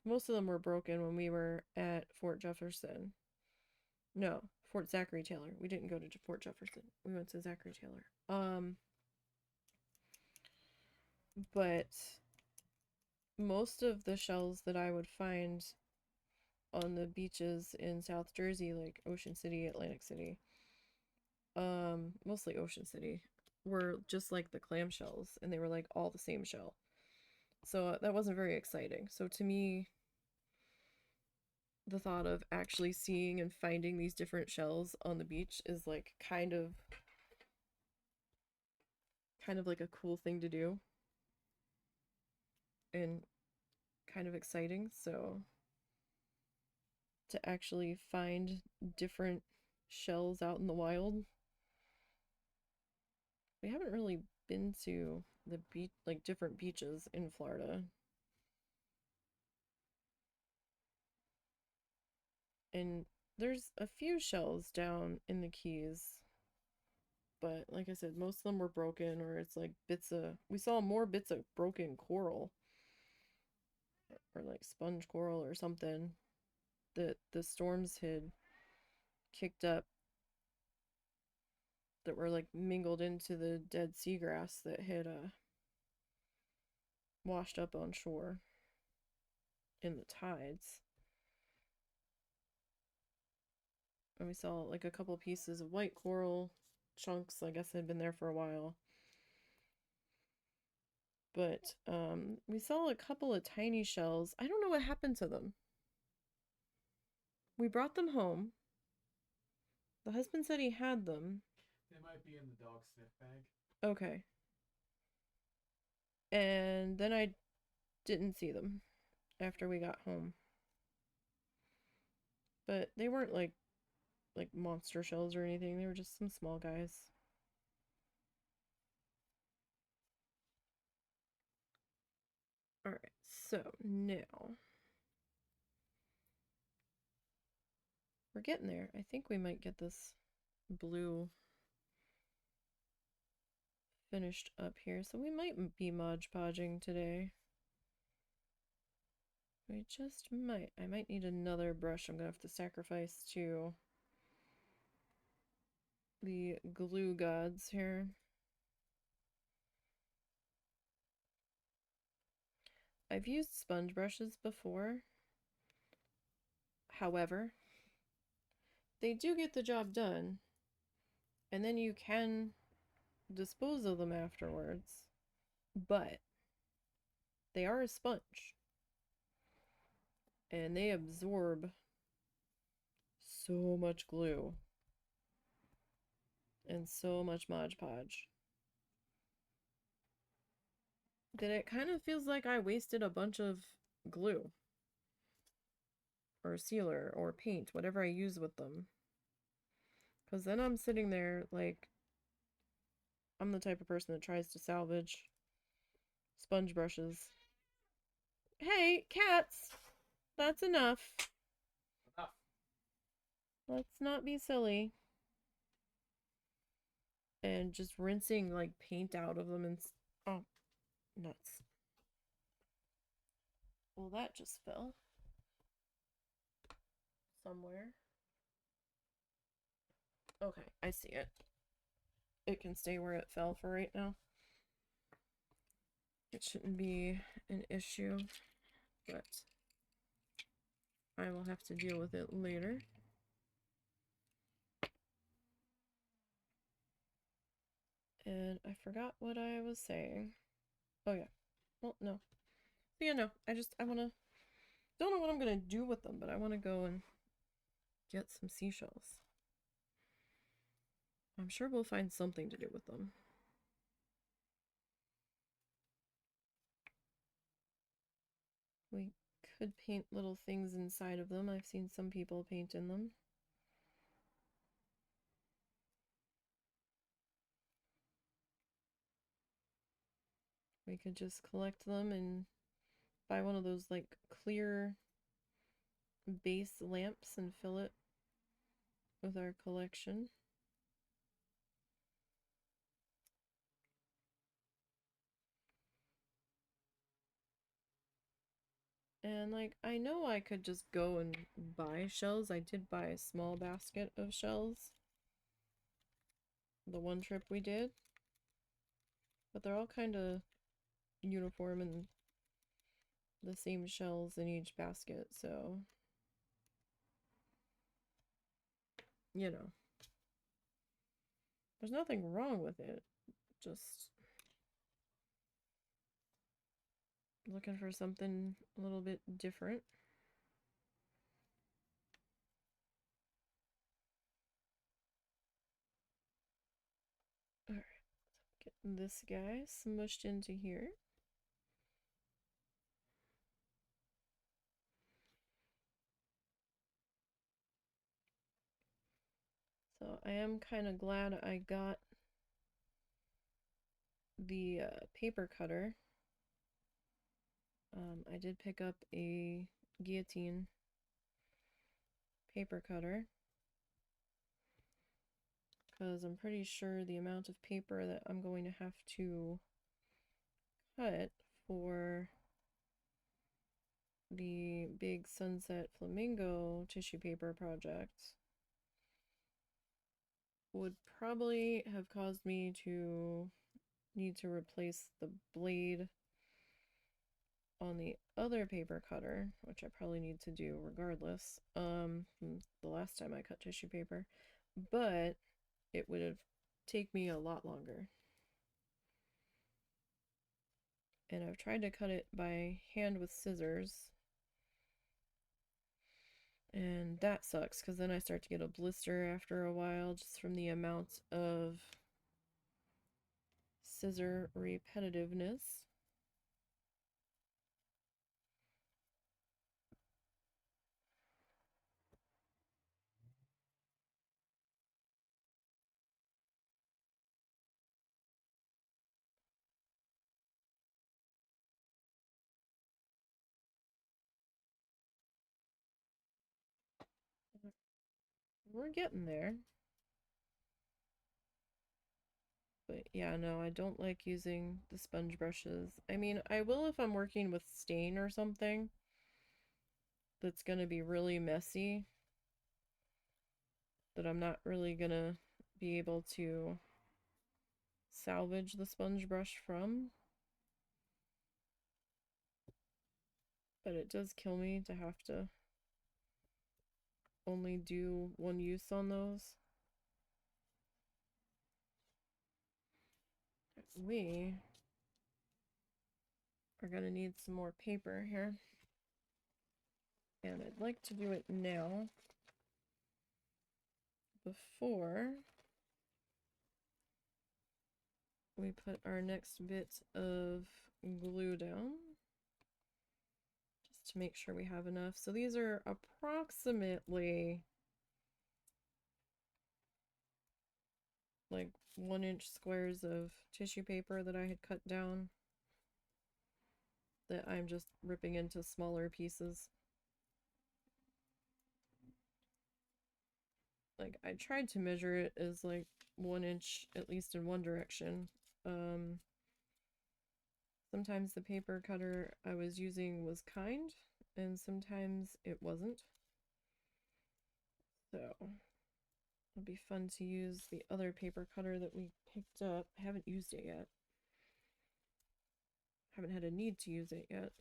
Most of them were broken when we were at Fort Jefferson. No, Fort Zachary Taylor. We didn't go to Fort Jefferson. We went to Zachary Taylor. But most of the shells that I would find on the beaches in South Jersey, like Ocean City, Atlantic City, mostly Ocean City, were just like the clamshells, and they were like all the same shell. So that wasn't very exciting. So to me, the thought of actually seeing and finding these different shells on the beach is like kind of like a cool thing to do and kind of exciting. So to actually find different shells out in the wild. We haven't really been to the beach, like different beaches in Florida. And there's a few shells down in the Keys, but like I said, most of them were broken, or it's like bits of, we saw more bits of broken coral or like sponge coral or something that the storms had kicked up that were like mingled into the dead seagrass that had washed up on shore in the tides. And we saw like a couple pieces of white coral chunks, I guess had been there for a while. But we saw a couple of tiny shells. I don't know what happened to them. We brought them home. The husband said he had them. They might be in the dog sniff bag. Okay. And then I didn't see them after we got home. But they weren't like monster shells or anything. They were just some small guys. All right. So, now we're getting there. I think we might get this blue finished up here. So we might be Mod Podging today. We just might. I might need another brush. I'm going to have to sacrifice to the glue gods here. I've used sponge brushes before. However, they do get the job done. And then you can dispose of them afterwards. But they are a sponge. And they absorb so much glue. And so much Mod Podge that it kind of feels like I wasted a bunch of glue or sealer or paint, whatever I use with them. Because then I'm sitting there like I'm the type of person that tries to salvage sponge brushes. Hey, cats! That's enough. Enough. Let's not be silly. And just rinsing like paint out of them and oh, nuts. Well, that just fell somewhere. Okay, I see it. It can stay where it fell for right now. It shouldn't be an issue, but I will have to deal with it later. And I forgot what I was saying. Oh yeah. Well, no. But yeah, no. I wanna, don't know what I'm gonna do with them, but I wanna go and get some seashells. I'm sure we'll find something to do with them. We could paint little things inside of them. I've seen some people paint in them. We could just collect them and buy one of those like clear base lamps and fill it with our collection. And like I know I could just go and buy shells. I did buy a small basket of shells the one trip we did, but they're all kind of uniform and the same shells in each basket, so you know, there's nothing wrong with it, just looking for something a little bit different. this guy smushed into here. So I am kind of glad I got the paper cutter. I did pick up a guillotine paper cutter because I'm pretty sure the amount of paper that I'm going to have to cut for the big sunset flamingo tissue paper project would probably have caused me to need to replace the blade on the other paper cutter, which I probably need to do regardless, the last time I cut tissue paper, but it would have taken me a lot longer. And I've tried to cut it by hand with scissors, and that sucks because then I start to get a blister after a while just from the amount of scissor repetitiveness. We're getting there. But yeah, no, I don't like using the sponge brushes. I mean, I will if I'm working with stain or something that's going to be really messy, that I'm not really going to be able to salvage the sponge brush from. But it does kill me to have to only do one use on those. We are going to need some more paper here. And I'd like to do it now before we put our next bit of glue down, just to make sure we have enough. So these are approximately like 1-inch squares of tissue paper that I had cut down that I'm just ripping into smaller pieces. Like, I tried to measure it as like 1 inch at least in one direction. Sometimes the paper cutter I was using was kind, and sometimes it wasn't. So it'll be fun to use the other paper cutter that we picked up. I haven't used it yet. Haven't had a need to use it yet.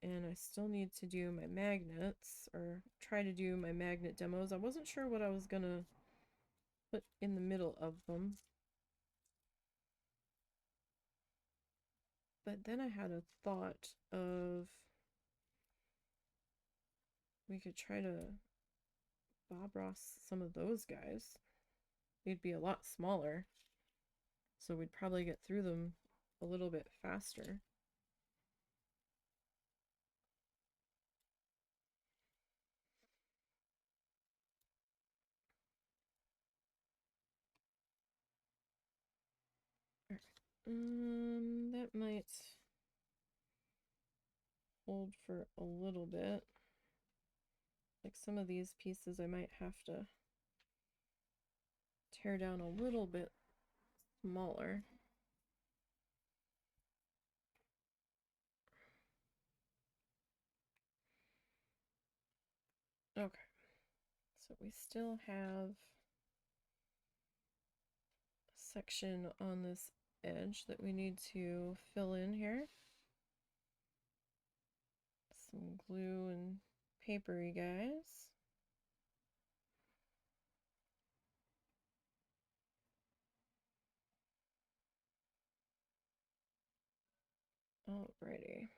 And I still need to do my magnets, or try to do my magnet demos. I wasn't sure what I was gonna put in the middle of them. But then I had a thought of we could try to Bob Ross some of those guys. They'd be a lot smaller, so we'd probably get through them a little bit faster. That might hold for a little bit. Like some of these pieces I might have to tear down a little bit smaller. Okay, so we still have a section on this edge that we need to fill in here. Some glue and papery guys. Alrighty.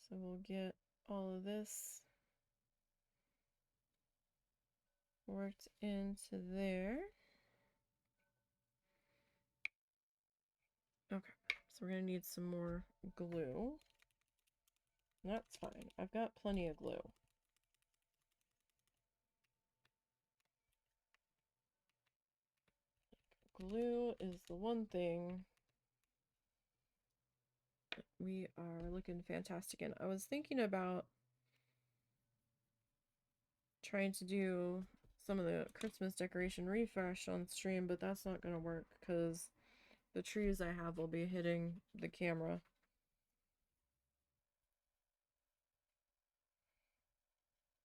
So we'll get all of this worked into there. Okay, so we're gonna need some more glue. That's fine. I've got plenty of glue. Glue is the one thing that we are looking fantastic in. I was thinking about trying to do some of the Christmas decoration refresh on stream, but that's not going to work because the trees I have will be hitting the camera.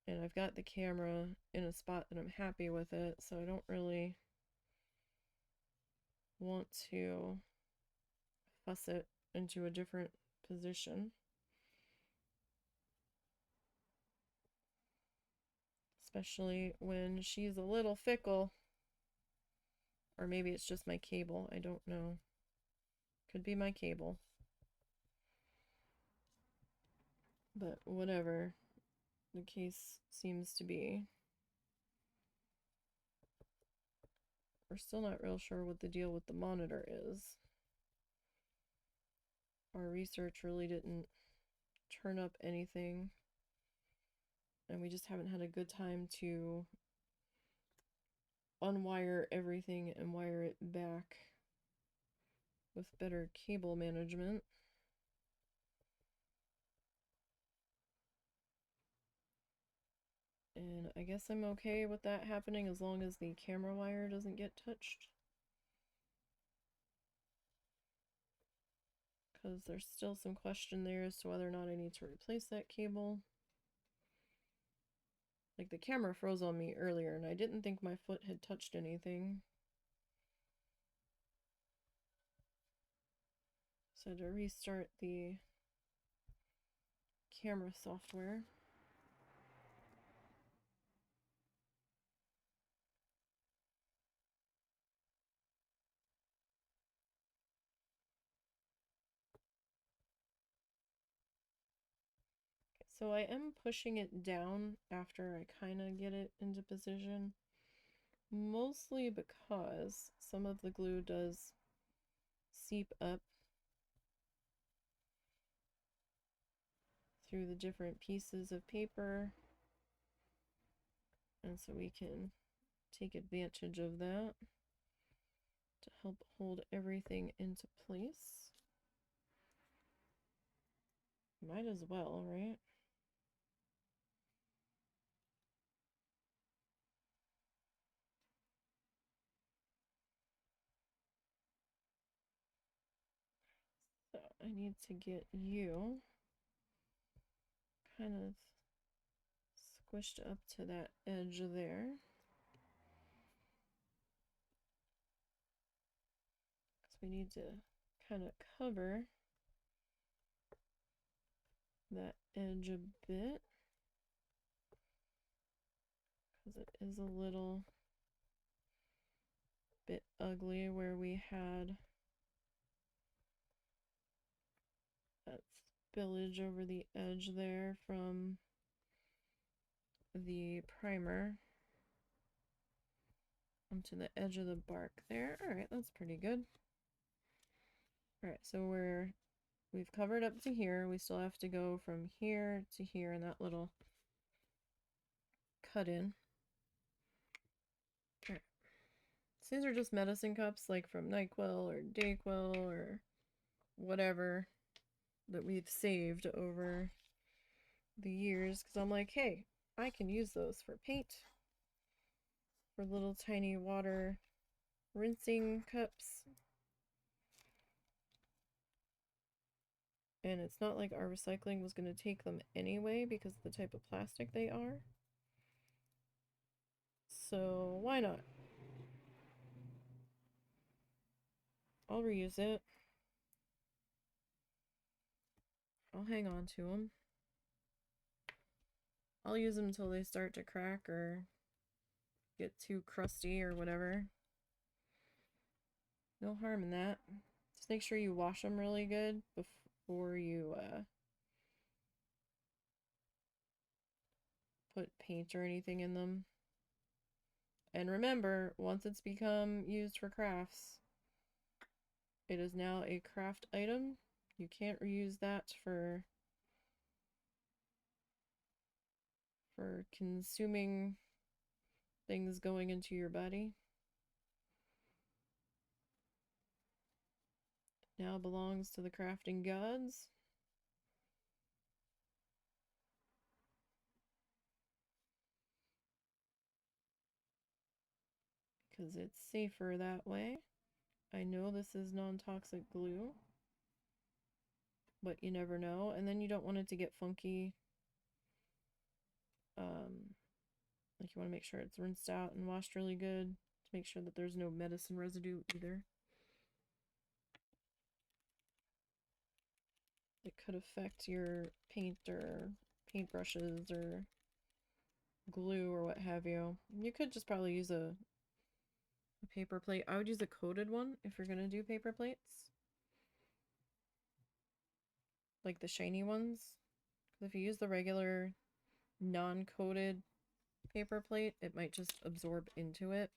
And I've got the camera in a spot that I'm happy with it, so I don't really want to fuss it into a different position. Especially when she's a little fickle. Or maybe it's just my cable. I don't know. Could be my cable. But whatever the case seems to be. We're still not real sure what the deal with the monitor is. Our research really didn't turn up anything. And we just haven't had a good time to unwire everything and wire it back with better cable management. And I guess I'm okay with that happening as long as the camera wire doesn't get touched. Because there's still some question there as to whether or not I need to replace that cable. Like, the camera froze on me earlier and I didn't think my foot had touched anything. So to restart the camera software. So I am pushing it down after I kind of get it into position. Mostly because some of the glue does seep up through the different pieces of paper. And so we can take advantage of that to help hold everything into place. Might as well, right? So I need to get you kind of squished up to that edge there. Because we need to kind of cover that edge a bit. Because it is a little bit ugly where we had that spillage over the edge there from the primer onto the edge of the bark there. Alright, that's pretty good. Alright, so we've covered up to here. We still have to go from here to here in that little cut in. Alright. So these are just medicine cups, like from NyQuil or DayQuil or whatever that we've saved over the years, because I'm like, hey, I can use those for paint, for little tiny water rinsing cups. And it's not like our recycling was going to take them anyway because of the type of plastic they are. So why not? I'll reuse it. I'll hang on to them. I'll use them until they start to crack or get too crusty or whatever. No harm in that. Just make sure you wash them really good before you put paint or anything in them. And remember, once it's become used for crafts, it is now a craft item. You can't reuse that for consuming things going into your body. Now belongs to the crafting gods. Because it's safer that way. I know this is non-toxic glue, but you never know. And then you don't want it to get funky. Like you want to make sure it's rinsed out and washed really good to make sure that there's no medicine residue either. It could affect your paint or paintbrushes or glue or what have you. You could just probably use a paper plate. I would use a coated one if you're gonna do paper plates, like the shiny ones. Because if you use the regular non-coated paper plate, it might just absorb into it.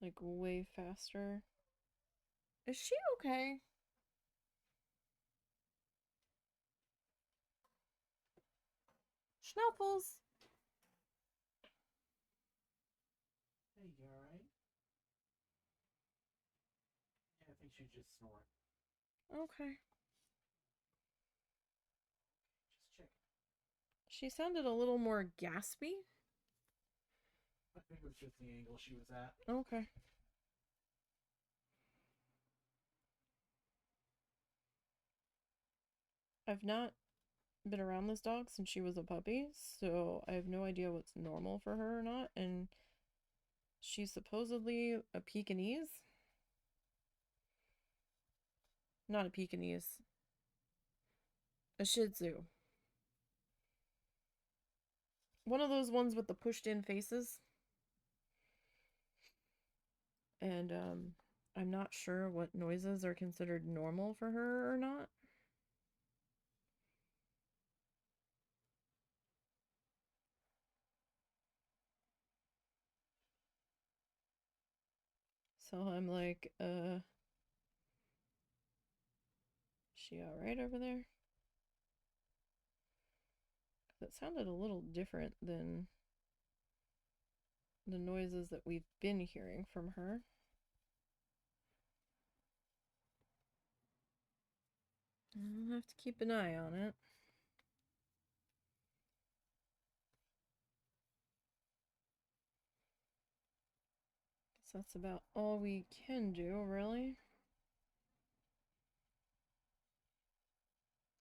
Like way faster. Is she okay? Schnuffles! Hey, you alright? Yeah, I think she's just snoring. Okay. Just check. She sounded a little more gaspy. I think it was just the angle she was at. Okay. I've not been around this dog since she was a puppy, so I have no idea what's normal for her or not, and she's supposedly a Pekingese. Not a Pekingese. A Shih Tzu. One of those ones with the pushed in faces. And I'm not sure what noises are considered normal for her or not. So I'm like, she alright over there? That sounded a little different than the noises that we've been hearing from her. I'll have to keep an eye on it. So that's about all we can do, really.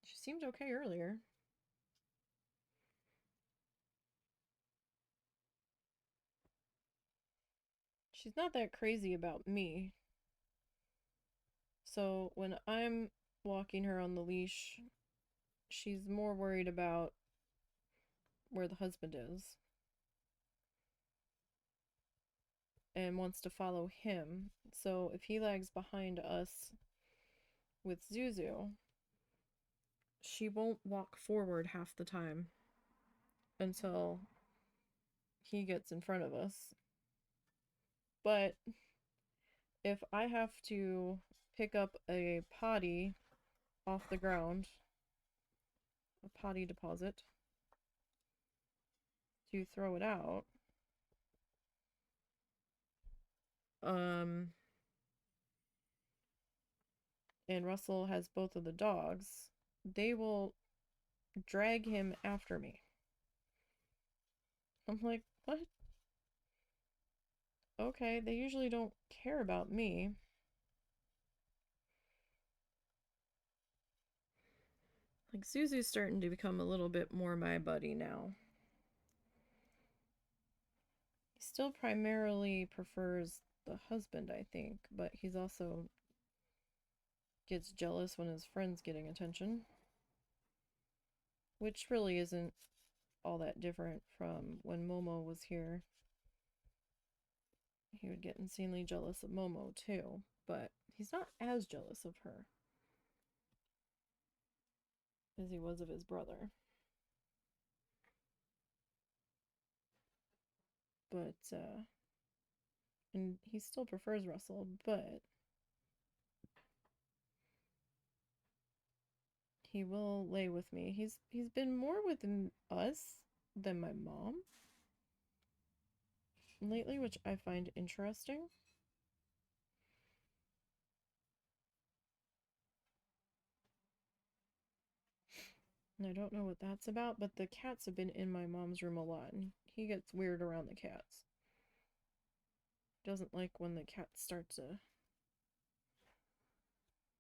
She seemed okay earlier. She's not that crazy about me. So when I'm walking her on the leash, she's more worried about where the husband is and wants to follow him. So if he lags behind us with Zuzu, she won't walk forward half the time until he gets in front of us. But if I have to pick up a potty off the ground, a potty deposit, to throw it out, and Russell has both of the dogs, they will drag him after me. I'm like, what? Okay, they usually don't care about me. Like, Zuzu's starting to become a little bit more my buddy now. He still primarily prefers the husband, I think, but he's also gets jealous when his friend's getting attention. Which really isn't all that different from when Momo was here. He would get insanely jealous of Momo too, but he's not as jealous of her. as he was of his brother. But, and he still prefers Russell, but he will lay with me. He's been more with us than my mom lately, which I find interesting. And I don't know what that's about, but the cats have been in my mom's room a lot, and he gets weird around the cats. Doesn't like when the cats start to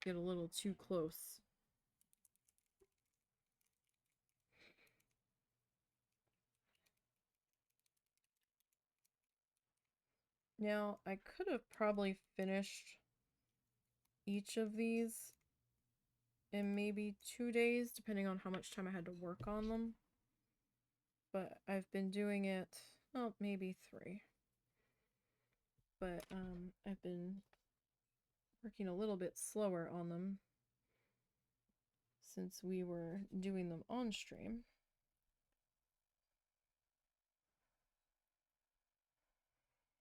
get a little too close. Now, I could have probably finished each of these in maybe 2 days, depending on how much time I had to work on them. But I've been doing it, well, maybe 3. But I've been working a little bit slower on them since we were doing them on stream.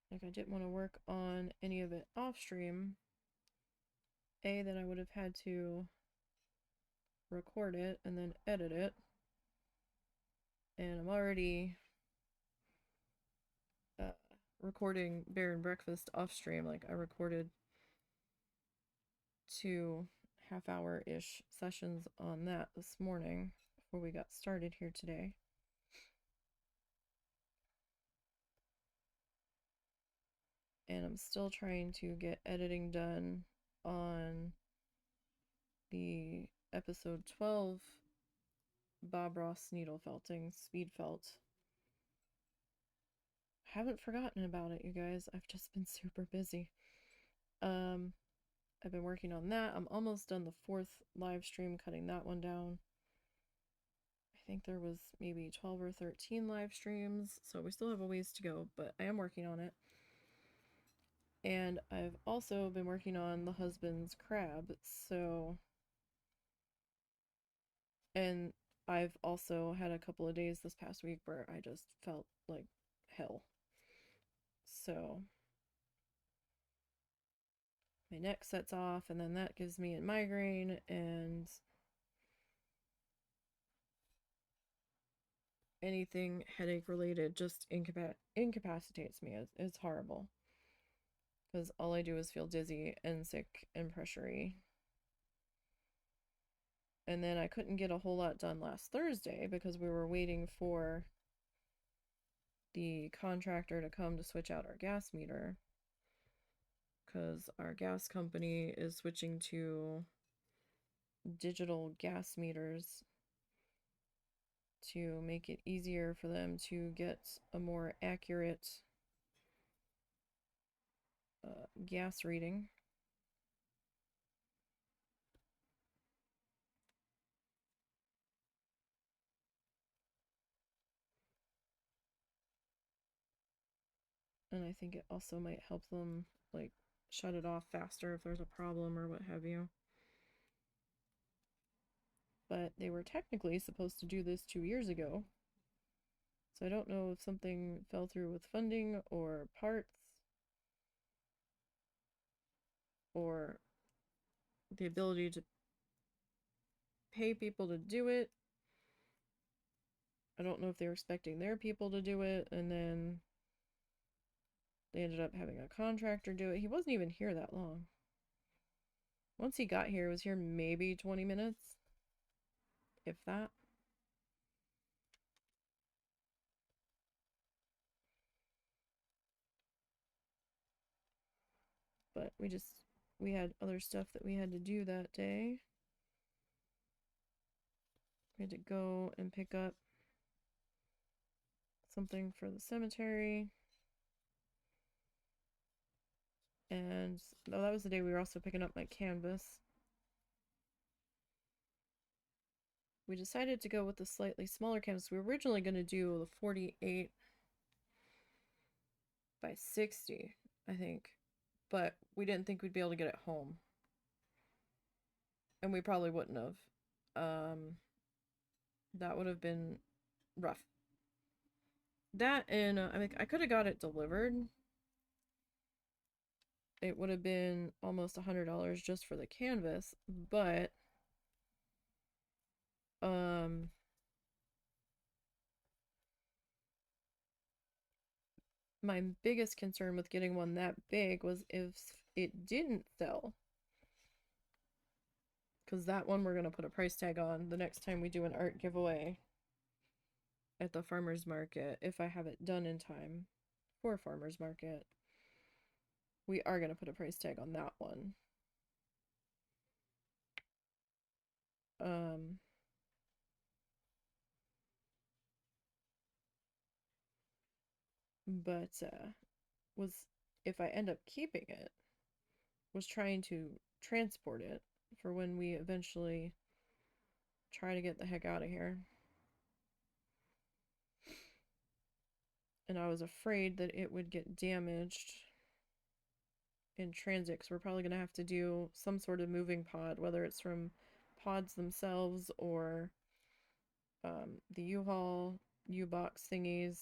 Like, I didn't want to work on any of it off stream. Then I would have had to record it and then edit it. And I'm already recording Bear and Breakfast off stream. Like, I recorded 2 half-hour-ish sessions on that this morning before we got started here today. And I'm still trying to get editing done on the episode 12 Bob Ross needle felting, speed felt. Haven't forgotten about it, you guys. I've just been super busy. I've been working on that. I'm almost done the 4th live stream, cutting that one down. I think there was maybe 12 or 13 live streams, so we still have a ways to go, but I am working on it. And I've also been working on the husband's crab, so... And I've also had a couple of days this past week where I just felt like hell. So... my neck sets off, and then that gives me a migraine, and... anything headache related just incapacitates me. It's horrible. Because all I do is feel dizzy and sick and pressury. And then I couldn't get a whole lot done last Thursday because we were waiting for the contractor to come to switch out our gas meter. Because our gas company is switching to digital gas meters to make it easier for them to get a more accurate gas reading. And I think it also might help them, like, shut it off faster if there's a problem or what have you. But they were technically supposed to do this 2 years ago. So I don't know if something fell through with funding or parts or the ability to pay people to do it. I don't know if they were expecting their people to do it, and then they ended up having a contractor do it. He wasn't even here that long. Once he got here, he was here maybe 20 minutes, if that. But we had other stuff that we had to do that day. We had to go and pick up something for the cemetery. And oh, that was the day we were also picking up my canvas. We decided to go with the slightly smaller canvas. We were originally going to do the 48 by 60, I think. But we didn't think we'd be able to get it home. And we probably wouldn't have. That would have been rough. That and I mean, I could have got it delivered. It would have been almost $100 just for the canvas, but um my biggest concern with getting one that big was if it didn't sell. Because that one we're going to put a price tag on the next time we do an art giveaway at the farmer's market, if I have it done in time for farmer's market. We are going to put a price tag on that one. But was if I end up keeping it, was trying to transport it for when we eventually try to get the heck out of here. And I was afraid that it would get damaged in transit, because we're probably going to have to do some sort of moving pod, whether it's from pods themselves or the U-Haul, U-Box thingies,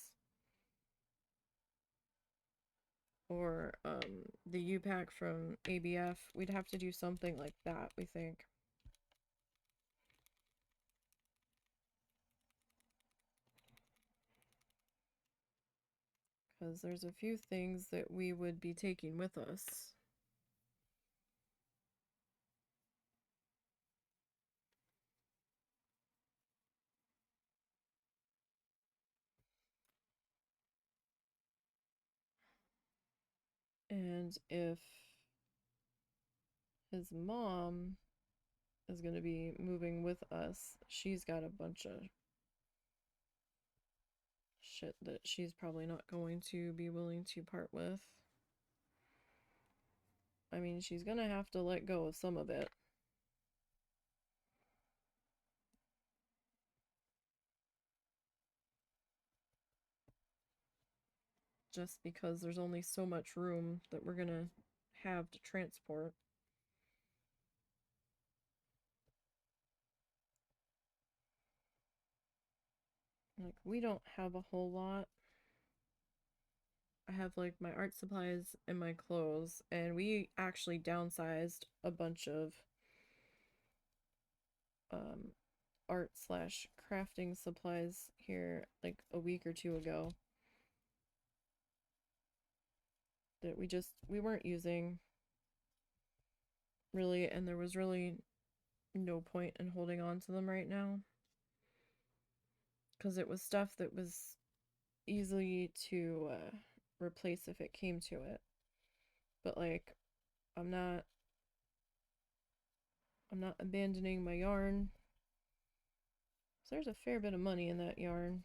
or the U-Pack from ABF. We'd have to do something like that, we think. Because there's a few things that we would be taking with us. And if his mom is going to be moving with us, she's got a bunch of shit that she's probably not going to be willing to part with. I mean, she's going to have to let go of some of it. Just because there's only so much room that we're going to have to transport. Like, we don't have a whole lot. I have like my art supplies and my clothes, and we actually downsized a bunch of art slash crafting supplies here like a week or two ago that we weren't using really, and there was really no point in holding on to them right now, because it was stuff that was easily to replace if it came to it. But like, I'm not abandoning my yarn. So there's a fair bit of money in that yarn.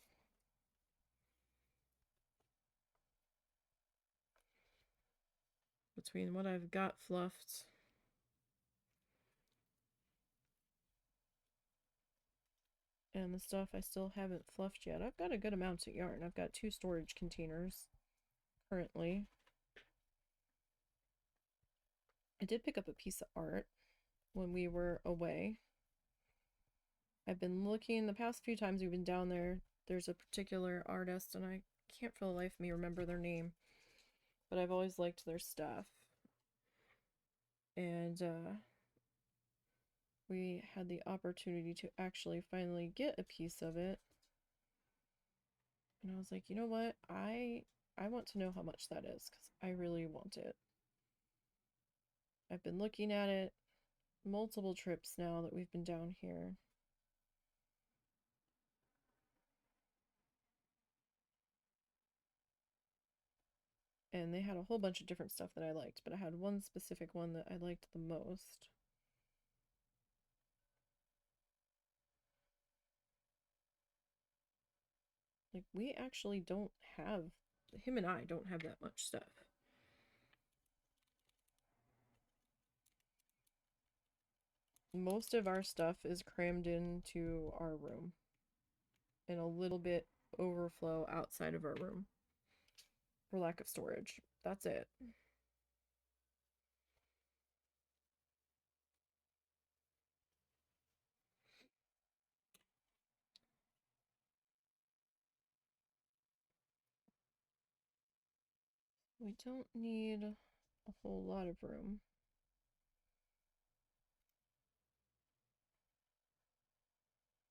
Between what I've got fluffed and the stuff I still haven't fluffed yet, I've got a good amount of yarn. I've got 2 storage containers currently. I did pick up a piece of art when we were away. I've been looking the past few times we've been down there. There's a particular artist, and I can't for the life of me remember their name, but I've always liked their stuff. And we had the opportunity to actually finally get a piece of it. And I was like, you know what? I want to know how much that is, because I really want it. I've been looking at it multiple trips now that we've been down here. And they had a whole bunch of different stuff that I liked, but I had one specific one that I liked the most. Like, we actually don't have, him and I don't have that much stuff. Most of our stuff is crammed into our room, and a little bit overflow outside of our room for lack of storage. That's it. We don't need a whole lot of room.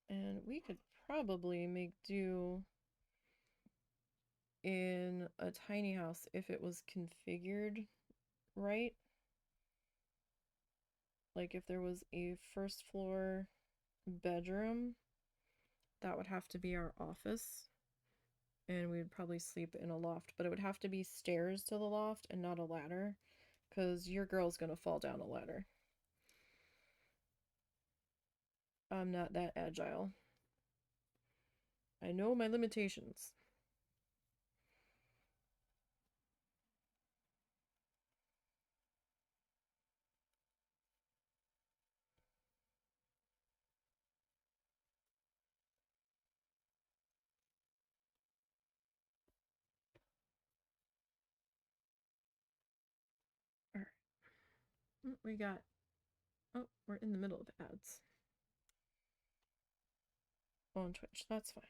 And we could probably make do in a tiny house if it was configured right. Like if there was a first floor bedroom, that would have to be our office. And we would probably sleep in a loft, but it would have to be stairs to the loft and not a ladder, because your girl's gonna fall down a ladder. I'm not that agile. I know my limitations. All right. We got. Oh, we're in the middle of ads on Twitch. That's fine.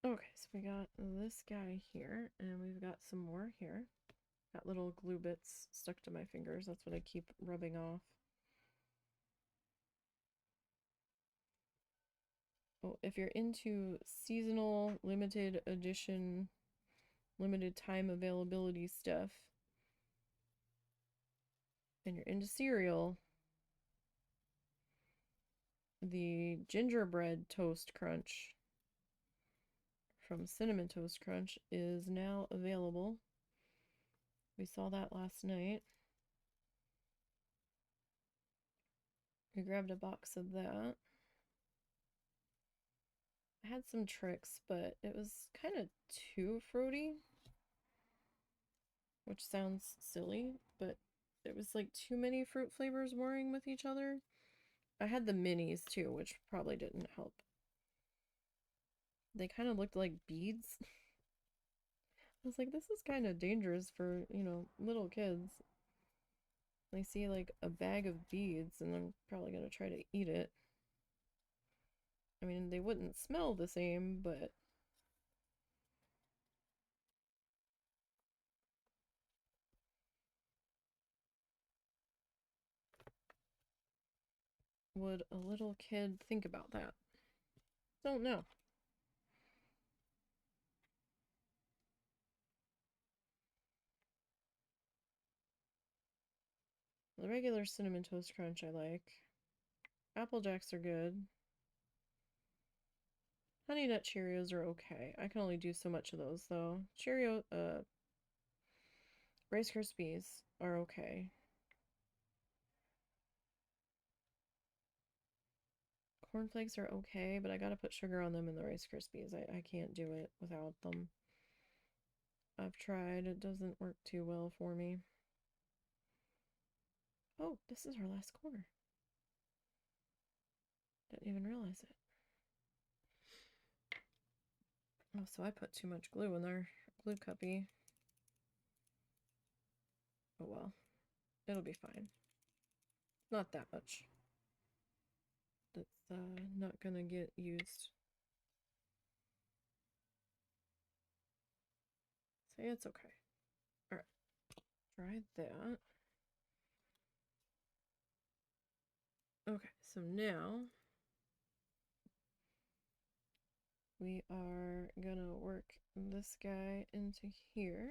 Okay, so we got this guy here, and we've got some more here. Got little glue bits stuck to my fingers. That's what I keep rubbing off. Oh, if you're into seasonal, limited edition, limited time availability stuff, and you're into cereal, the gingerbread toast crunch from Cinnamon Toast Crunch is now available. We saw that last night. We grabbed a box of that. I had some tricks, but it was kind of too fruity, which sounds silly, but there was like too many fruit flavors warring with each other. I had the minis too, which probably didn't help. They kind of looked like beads. I was like, this is kind of dangerous for, little kids. They see like a bag of beads and I'm probably going to try to eat it. I mean, they wouldn't smell the same, but would a little kid think about that? Don't know. The regular Cinnamon Toast Crunch I like. Apple Jacks are good. Honey Nut Cheerios are okay. I can only do so much of those though. Rice Krispies are okay. Cornflakes are okay, but I gotta put sugar on them in the Rice Krispies. I can't do it without them. I've tried. It doesn't work too well for me. Oh, this is our last corner. Didn't even realize it. Oh, so I put too much glue in there. Glue cuppy. Oh well. It'll be fine. Not that much. That's not gonna get used. So yeah, it's okay. Alright. Try that. Okay, so now we are gonna work this guy into here.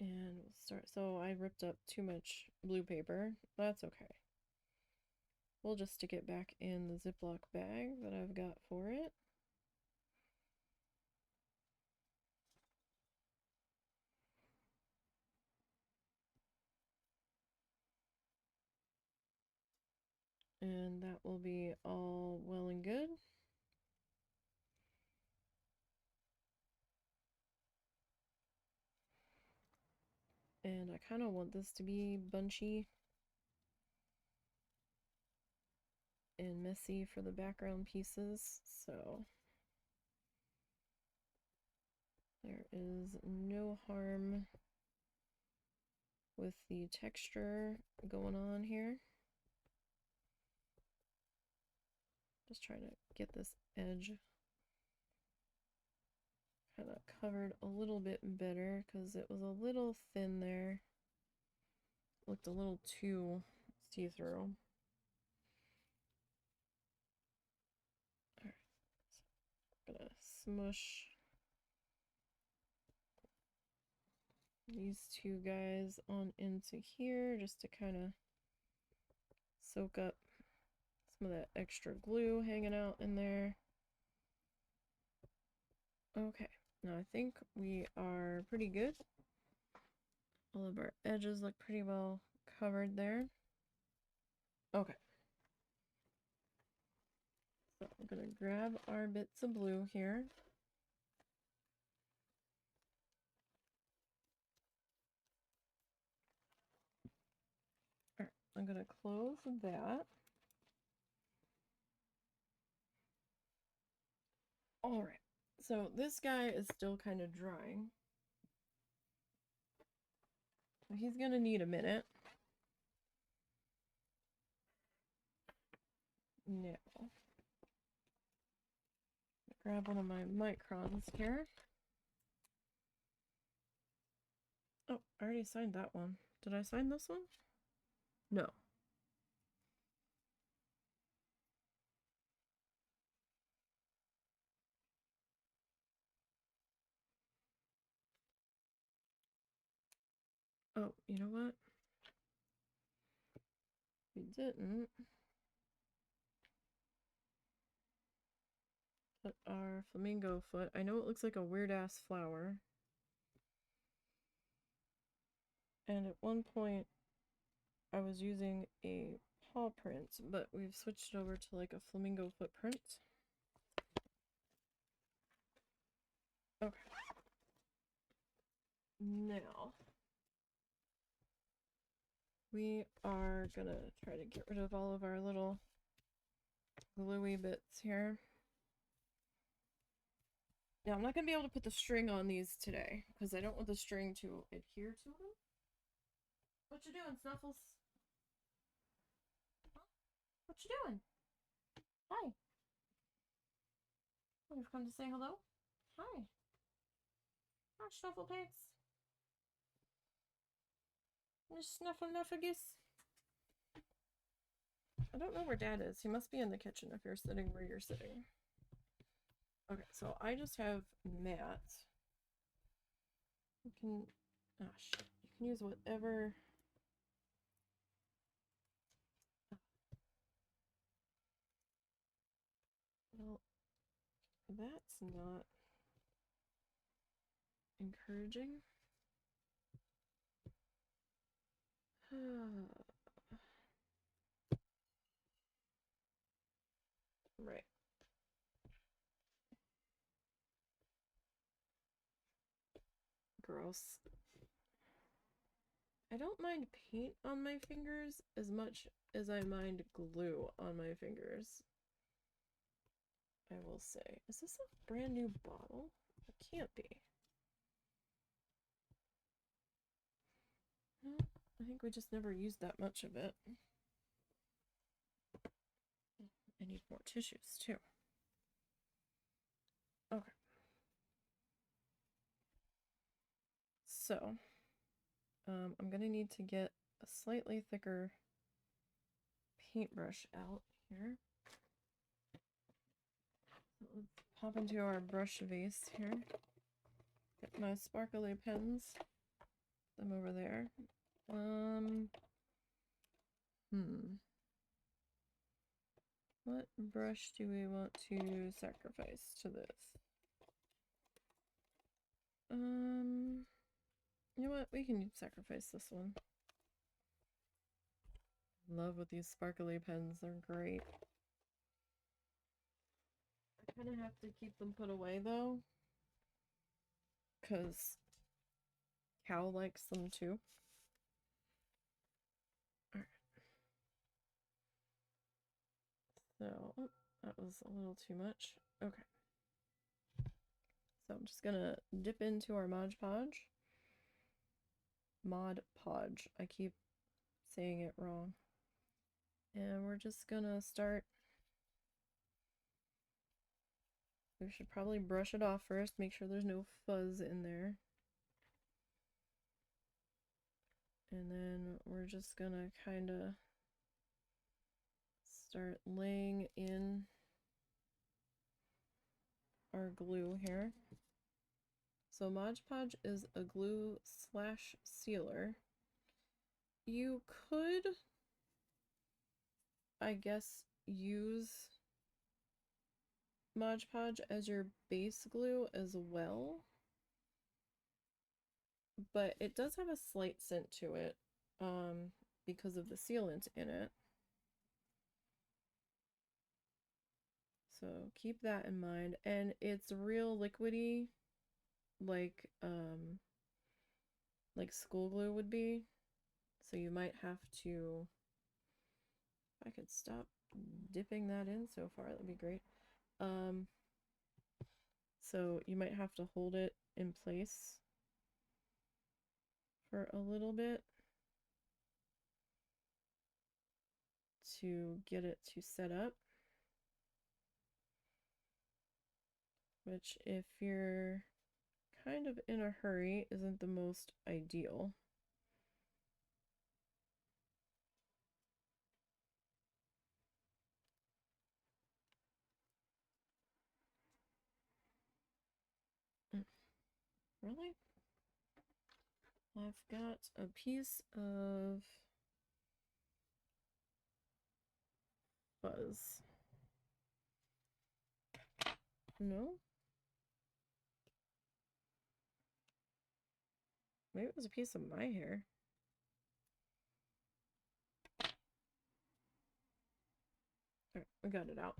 And we'll start. So I ripped up too much blue paper. That's okay. We'll just stick it back in the Ziploc bag that I've got for it. And that will be all well and good. And I kind of want this to be bunchy. and messy for the background pieces, so there is no harm with the texture going on here. Just trying to get this edge kind of covered a little bit better because it was a little thin there. Looked a little too see-through. Alright, so I'm gonna smush these two guys on into here just to kind of soak up some of that extra glue hanging out in there. Okay, now I think we are pretty good. All of our edges look pretty well covered there. Okay. So I'm gonna grab our bits of blue here. Alright, I'm gonna close that. Alright, so this guy is still kind of drying. So he's gonna need a minute. Now, grab one of my microns here. Oh, I already signed that one. Did I sign this one? No. Oh, you know what? We didn't put our flamingo foot. I know it looks like a weird ass flower. And at one point I was using a paw print, but we've switched over to like a flamingo footprint. Okay. Now we are gonna try to get rid of all of our little gluey bits here. Now I'm not gonna be able to put the string on these today because I don't want the string to adhere to them. What you doing, Snuffles? Huh? What you doing? Hi. Oh, you've come to say hello? Hi. Hi, Snufflepants. Miss Snufflenuffagus. I don't know where Dad is. He must be in the kitchen if you're sitting where you're sitting. Okay, so I just have matte. You can, oh shit, you can use whatever. Well, that's not encouraging. Right. Gross. I don't mind paint on my fingers as much as I mind glue on my fingers. I will say. Is this a brand new bottle? It can't be. No, I think we just never used that much of it. I need more tissues too. Okay. So, I'm gonna need to get a slightly thicker paintbrush out here. Let's pop into our brush vase here. Get my sparkly pens. Put them over there. What brush do we want to sacrifice to this? You know what? We can sacrifice this one. Love with these sparkly pens. They're great. I kind of have to keep them put away though, because Cal likes them too. Alright. So, oh, that was a little too much. Okay. So I'm just gonna dip into our Mod Podge. Mod Podge. I keep saying it wrong. And we're just gonna start. We should probably brush it off first, make sure there's no fuzz in there. And then we're just gonna kind of start laying in our glue here. So Mod Podge is a glue slash sealer. You could, I guess, use Mod Podge as your base glue as well, but it does have a slight scent to it because of the sealant in it. So keep that in mind. And it's real liquidy, like school glue would be. So you might have to, if I could stop dipping that in so far, that'd be great. So you might have to hold it in place for a little bit to get it to set up. Which, if you're kind of in a hurry, isn't the most ideal. Really? I've got a piece of fuzz. No? Maybe it was a piece of my hair. Alright, we got it out.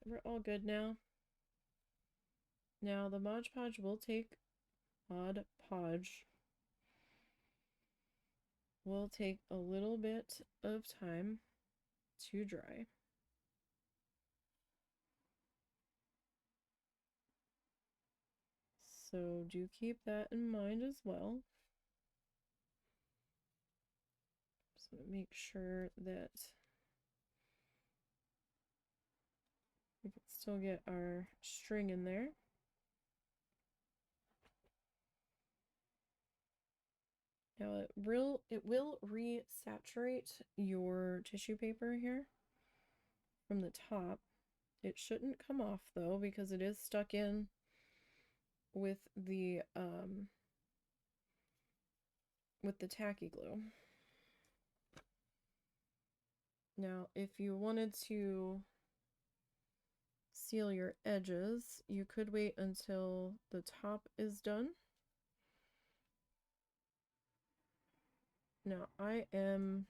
We're all good now. Now the Mod Podge will take a little bit of time to dry. So do keep that in mind as well. So make sure that we can still get our string in there. Now it will resaturate your tissue paper here from the top. It shouldn't come off though because it is stuck in with the tacky glue. Now, if you wanted to seal your edges, you could wait until the top is done. Now, I am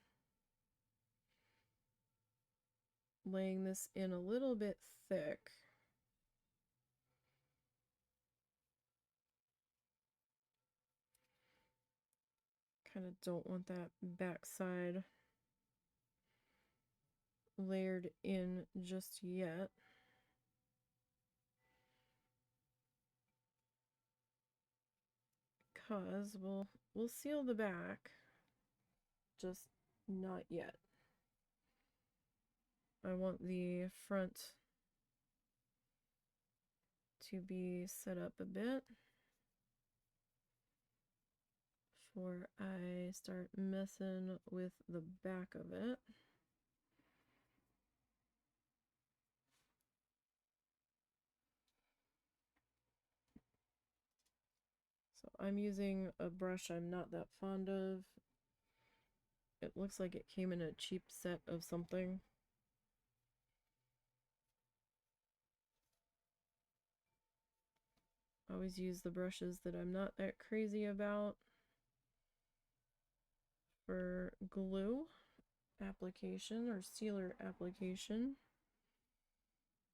laying this in a little bit thick. Kind of don't want that backside layered in just yet. Because we'll seal the back, just not yet. I want the front to be set up a bit before I start messing with the back of it. So I'm using a brush I'm not that fond of. It looks like it came in a cheap set of something. I always use the brushes that I'm not that crazy about for glue application or sealer application.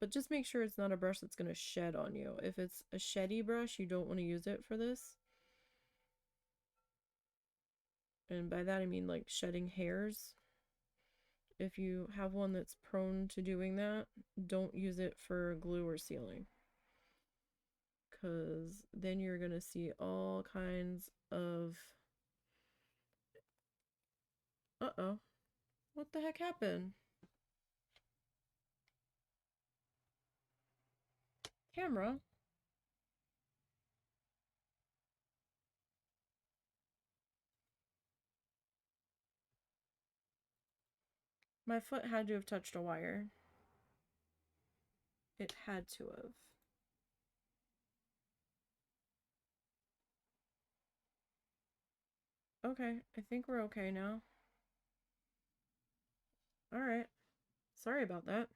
But just make sure it's not a brush that's going to shed on you. If it's a sheddy brush, you don't want to use it for this. And by that I mean like shedding hairs. if you have one that's prone to doing that, don't use it for glue or sealing. Because then you're going to see all kinds of... Uh-oh. What the heck happened? Camera? My foot had to have touched a wire. It had to have. Okay, I think we're okay now. Alright. Sorry about that.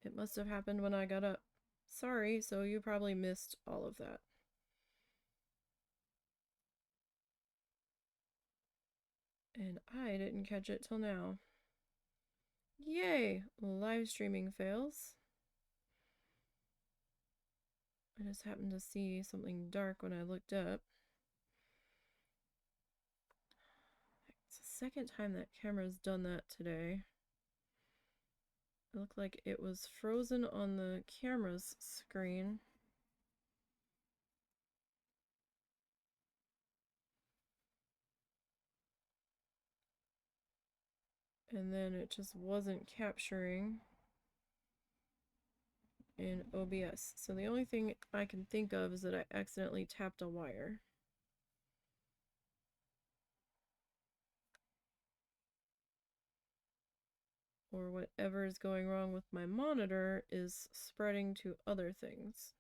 It must have happened when I got up. Sorry, so you probably missed all of that. And I didn't catch it till now. Yay! Live streaming fails. I just happened to see something dark when I looked up. It's the second time that camera's done that today. It looked like it was frozen on the camera's screen. And then it just wasn't capturing in OBS. So the only thing I can think of is that I accidentally tapped a wire. Or whatever is going wrong with my monitor is spreading to other things.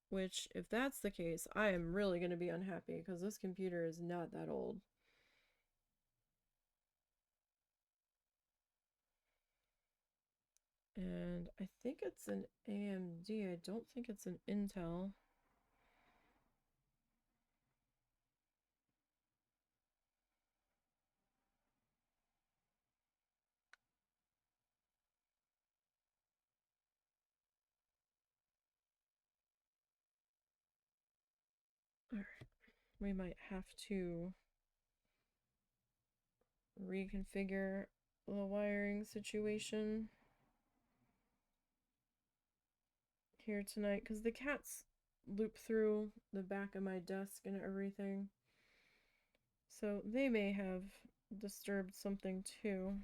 Which, if that's the case, I am really going to be unhappy because this computer is not that old. And I think it's an AMD. I don't think it's an Intel. Alright, we might have to reconfigure the wiring situation here tonight because the cats loop through the back of my desk and everything. So they may have disturbed something too.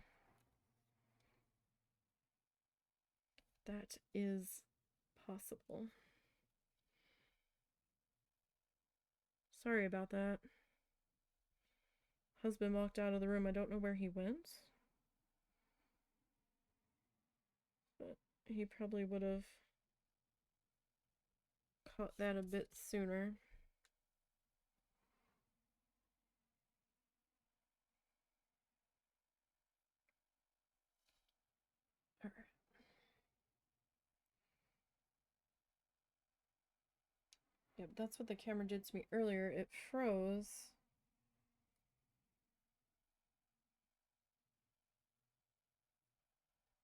That is possible. Sorry about that. Husband walked out of the room. I don't know where he went. But he probably would have caught that a bit sooner. Alright. Yep, that's what the camera did to me earlier. It froze.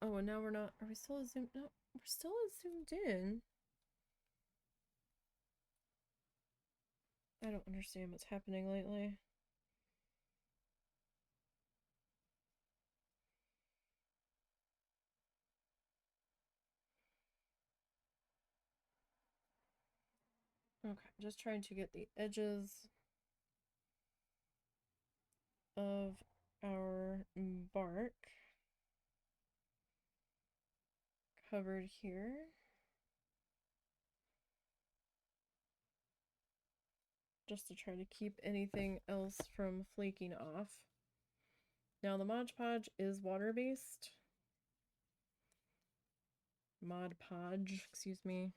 Oh, and now we're not. Are we still zoomed? No, we're still zoomed in. I don't understand what's happening lately. Okay, just trying to get the edges of our bark covered here. Just to try to keep anything else from flaking off. Now the Mod Podge is water-based. Mod Podge, excuse me.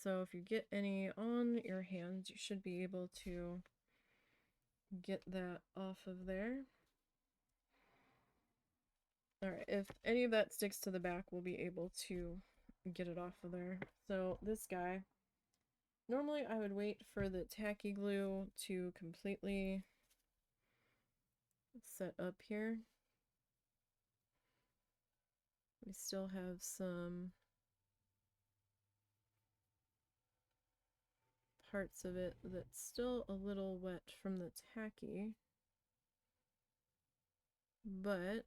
So if you get any on your hands, you should be able to get that off of there. Alright, if any of that sticks to the back, we'll be able to get it off of there. So this guy, normally I would wait for the tacky glue to completely set up here. We still have some parts of it that's still a little wet from the tacky, but I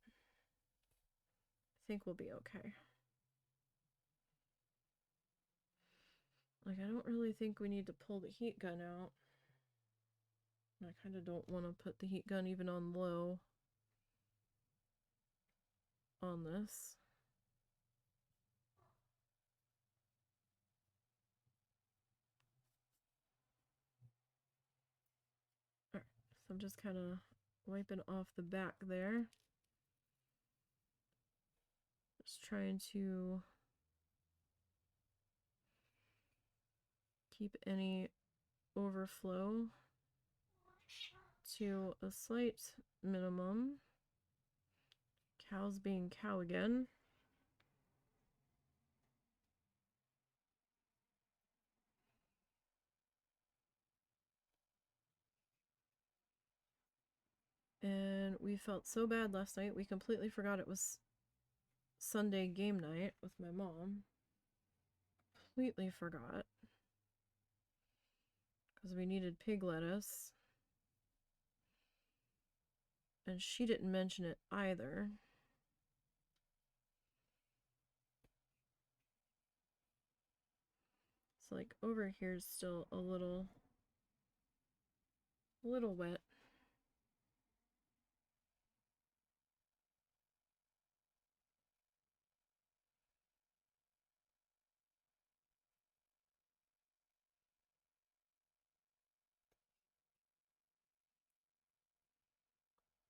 think we'll be okay. Like, I don't really think we need to pull the heat gun out. I kind of don't want to put the heat gun even on low on this. Alright, so I'm just kind of wiping off the back there. Just trying to keep any overflow to a slight minimum. Cows being cow again. And we felt so bad last night, we completely forgot it was Sunday game night with my mom. Completely forgot. Because we needed pig lettuce. And she didn't mention it either. So like over here is still a little wet.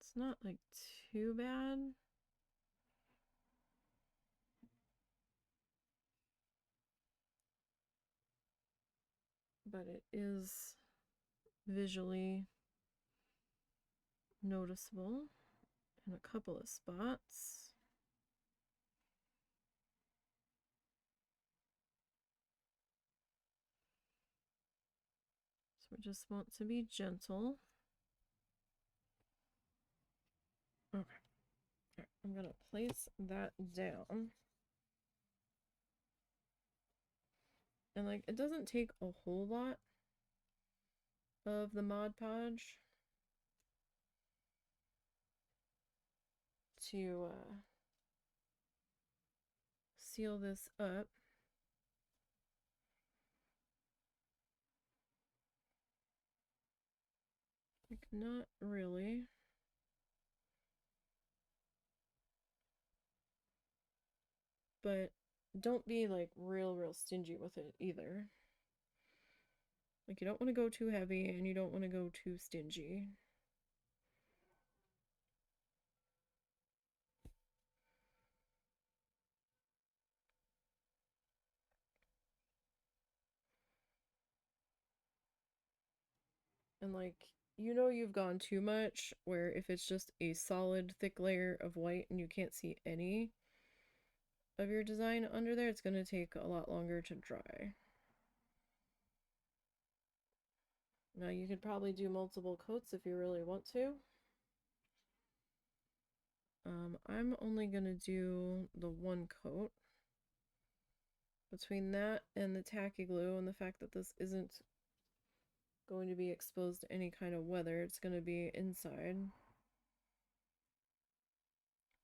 It's not like too bad. But it is visually noticeable in a couple of spots. So we just want to be gentle. Okay. All right, I'm gonna place that down. And like, it doesn't take a whole lot of the Mod Podge to seal this up. Like, not really. But don't be like real stingy with it either. Like, you don't want to go too heavy and you don't want to go too stingy. And like, you know, you've gone too much where if it's just a solid thick layer of white and you can't see any of your design under there, it's going to take a lot longer to dry. Now you could probably do multiple coats if you really want to. I'm only going to do the one coat. Between that and the tacky glue and the fact that this isn't going to be exposed to any kind of weather, it's going to be inside,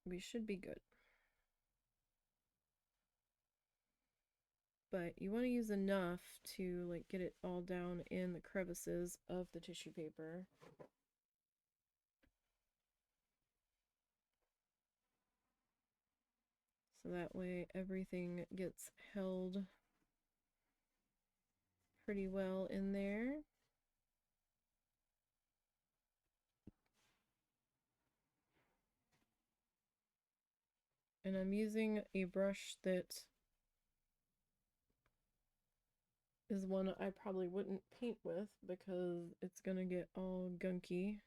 we should be good. But you want to use enough to like get it all down in the crevices of the tissue paper. So that way everything gets held pretty well in there. And I'm using a brush that is one I probably wouldn't paint with because it's gonna get all gunky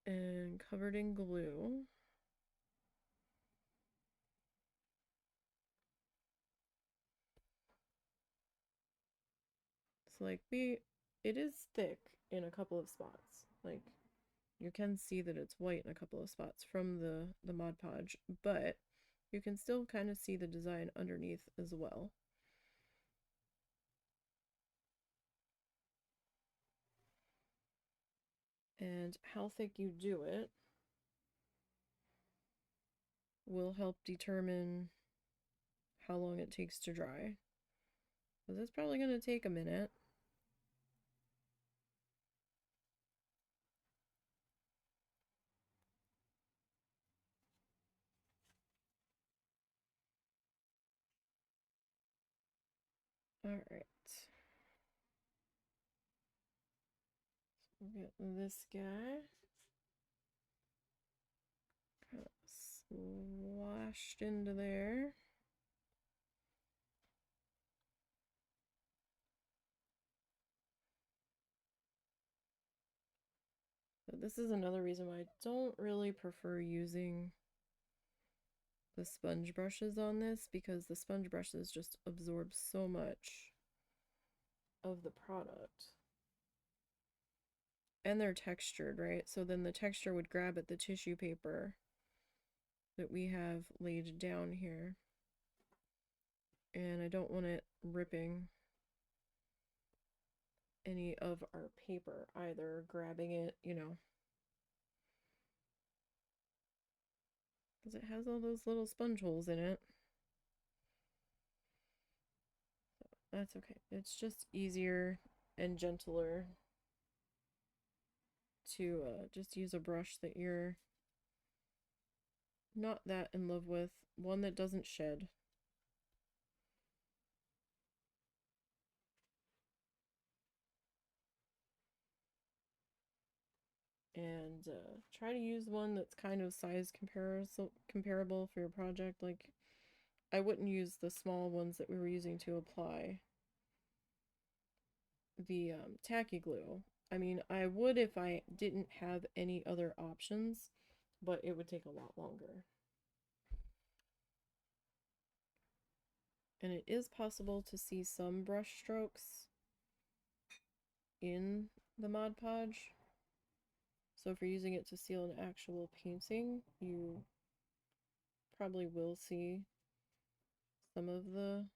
and covered in glue. So like it is thick in a couple of spots. Like you can see that it's white in a couple of spots from the Mod Podge, but you can still kind of see the design underneath as well. And how thick you do it will help determine how long it takes to dry. Because it's probably going to take a minute. Alright. So we'll get this guy kind of sloshed into there. But this is another reason why I don't really prefer using the sponge brushes on this, because the sponge brushes just absorb so much of the product. And they're textured, right? So then the texture would grab at the tissue paper that we have laid down here. And I don't want it ripping any of our paper either, grabbing it, you know. Because it has all those little sponge holes in it. So that's okay. It's just easier and gentler to just use a brush that you're not that in love with, one that doesn't shed. And try to use one that's kind of size comparable for your project. Like, I wouldn't use the small ones that we were using to apply the tacky glue. I mean, I would if I didn't have any other options, but it would take a lot longer. And it is possible to see some brush strokes in the Mod Podge. So if you're using it to seal an actual painting, you probably will see some of the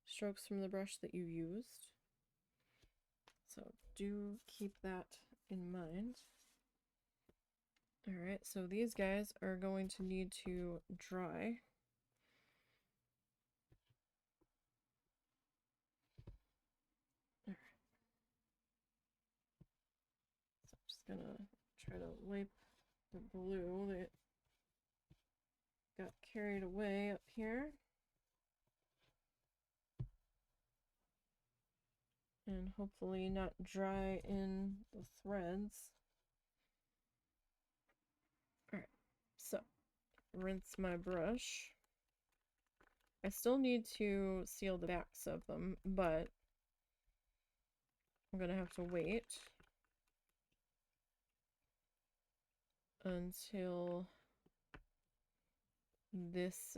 strokes from the brush that you used. So do keep that in mind. Alright, so these guys are going to need to dry. Alright. So I'm just gonna try to wipe the glue that got carried away up here. And hopefully not dry in the threads. Alright, so rinse my brush. I still need to seal the backs of them, but I'm gonna have to wait until this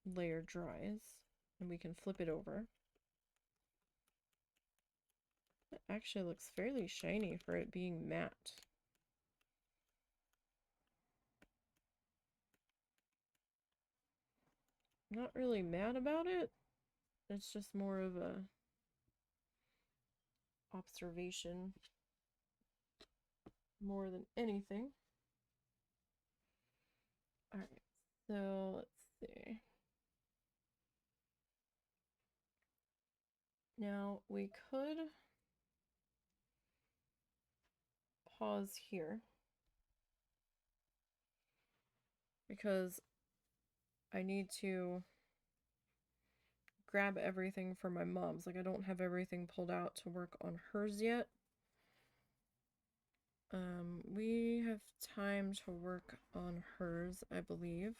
layer dries and we can flip it over. It actually looks fairly shiny for it being matte. Not really mad about it. It's just more of a observation more than anything. Alright, so let's see. Now we could pause here because I need to grab everything for my mom's. Like, I don't have everything pulled out to work on hers yet. We have time to work on hers, I believe.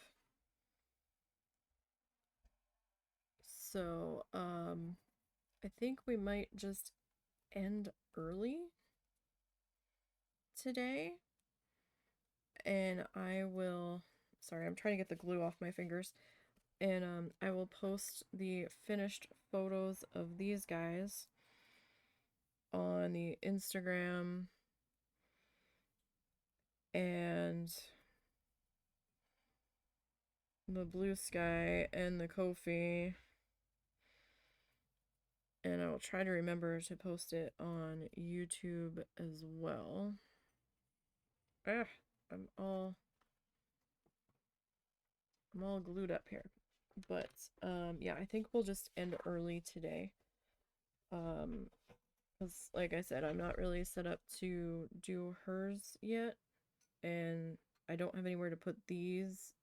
So, I think we might just end early today. And I will, sorry, I'm trying to get the glue off my fingers. And I will post the finished photos of these guys on the Instagram and the Blue Sky and the Ko-fi. And I will try to remember to post it on YouTube as well. Ugh, I'm all glued up here. But yeah, I think we'll just end early today. Because like I said, I'm not really set up to do hers yet, and I don't have anywhere to put these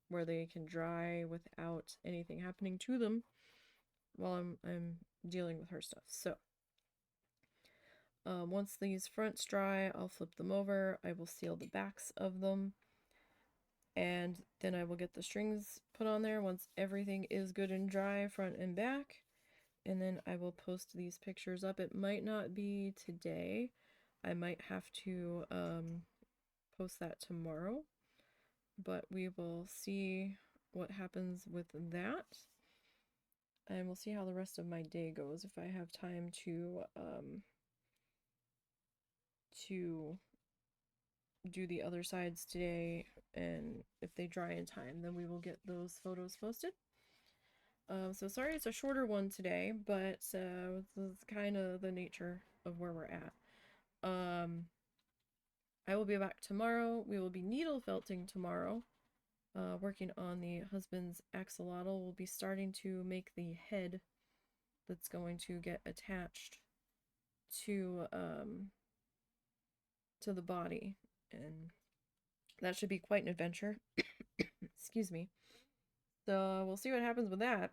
where they can dry without anything happening to them while I'm dealing with her stuff. So once these fronts dry, I'll flip them over. I will seal the backs of them, and then I will get the strings put on there once everything is good and dry, front and back. And then I will post these pictures up. It might not be today. I might have to post that tomorrow, but we will see what happens with that. And we'll see how the rest of my day goes, if I have time to do the other sides today, and if they dry in time, then we will get those photos posted. So sorry it's a shorter one today, but this is kind of the nature of where we're at. I will be back tomorrow. We will be needle felting tomorrow, working on the husband's axolotl. We'll be starting to make the head that's going to get attached to the body, and that should be quite an adventure. Excuse me. So we'll see what happens with that.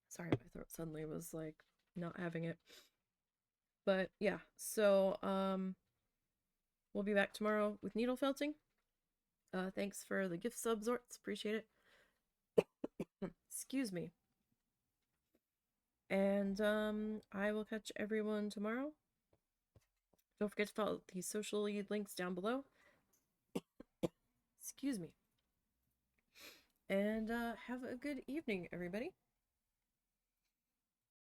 Sorry, my throat suddenly was like not having it. But yeah, so we'll be back tomorrow with needle felting. Thanks for the gift subs, Orts. Appreciate it. Excuse me. And I will catch everyone tomorrow. Don't forget to follow the social links down below. Excuse me. And have a good evening, everybody.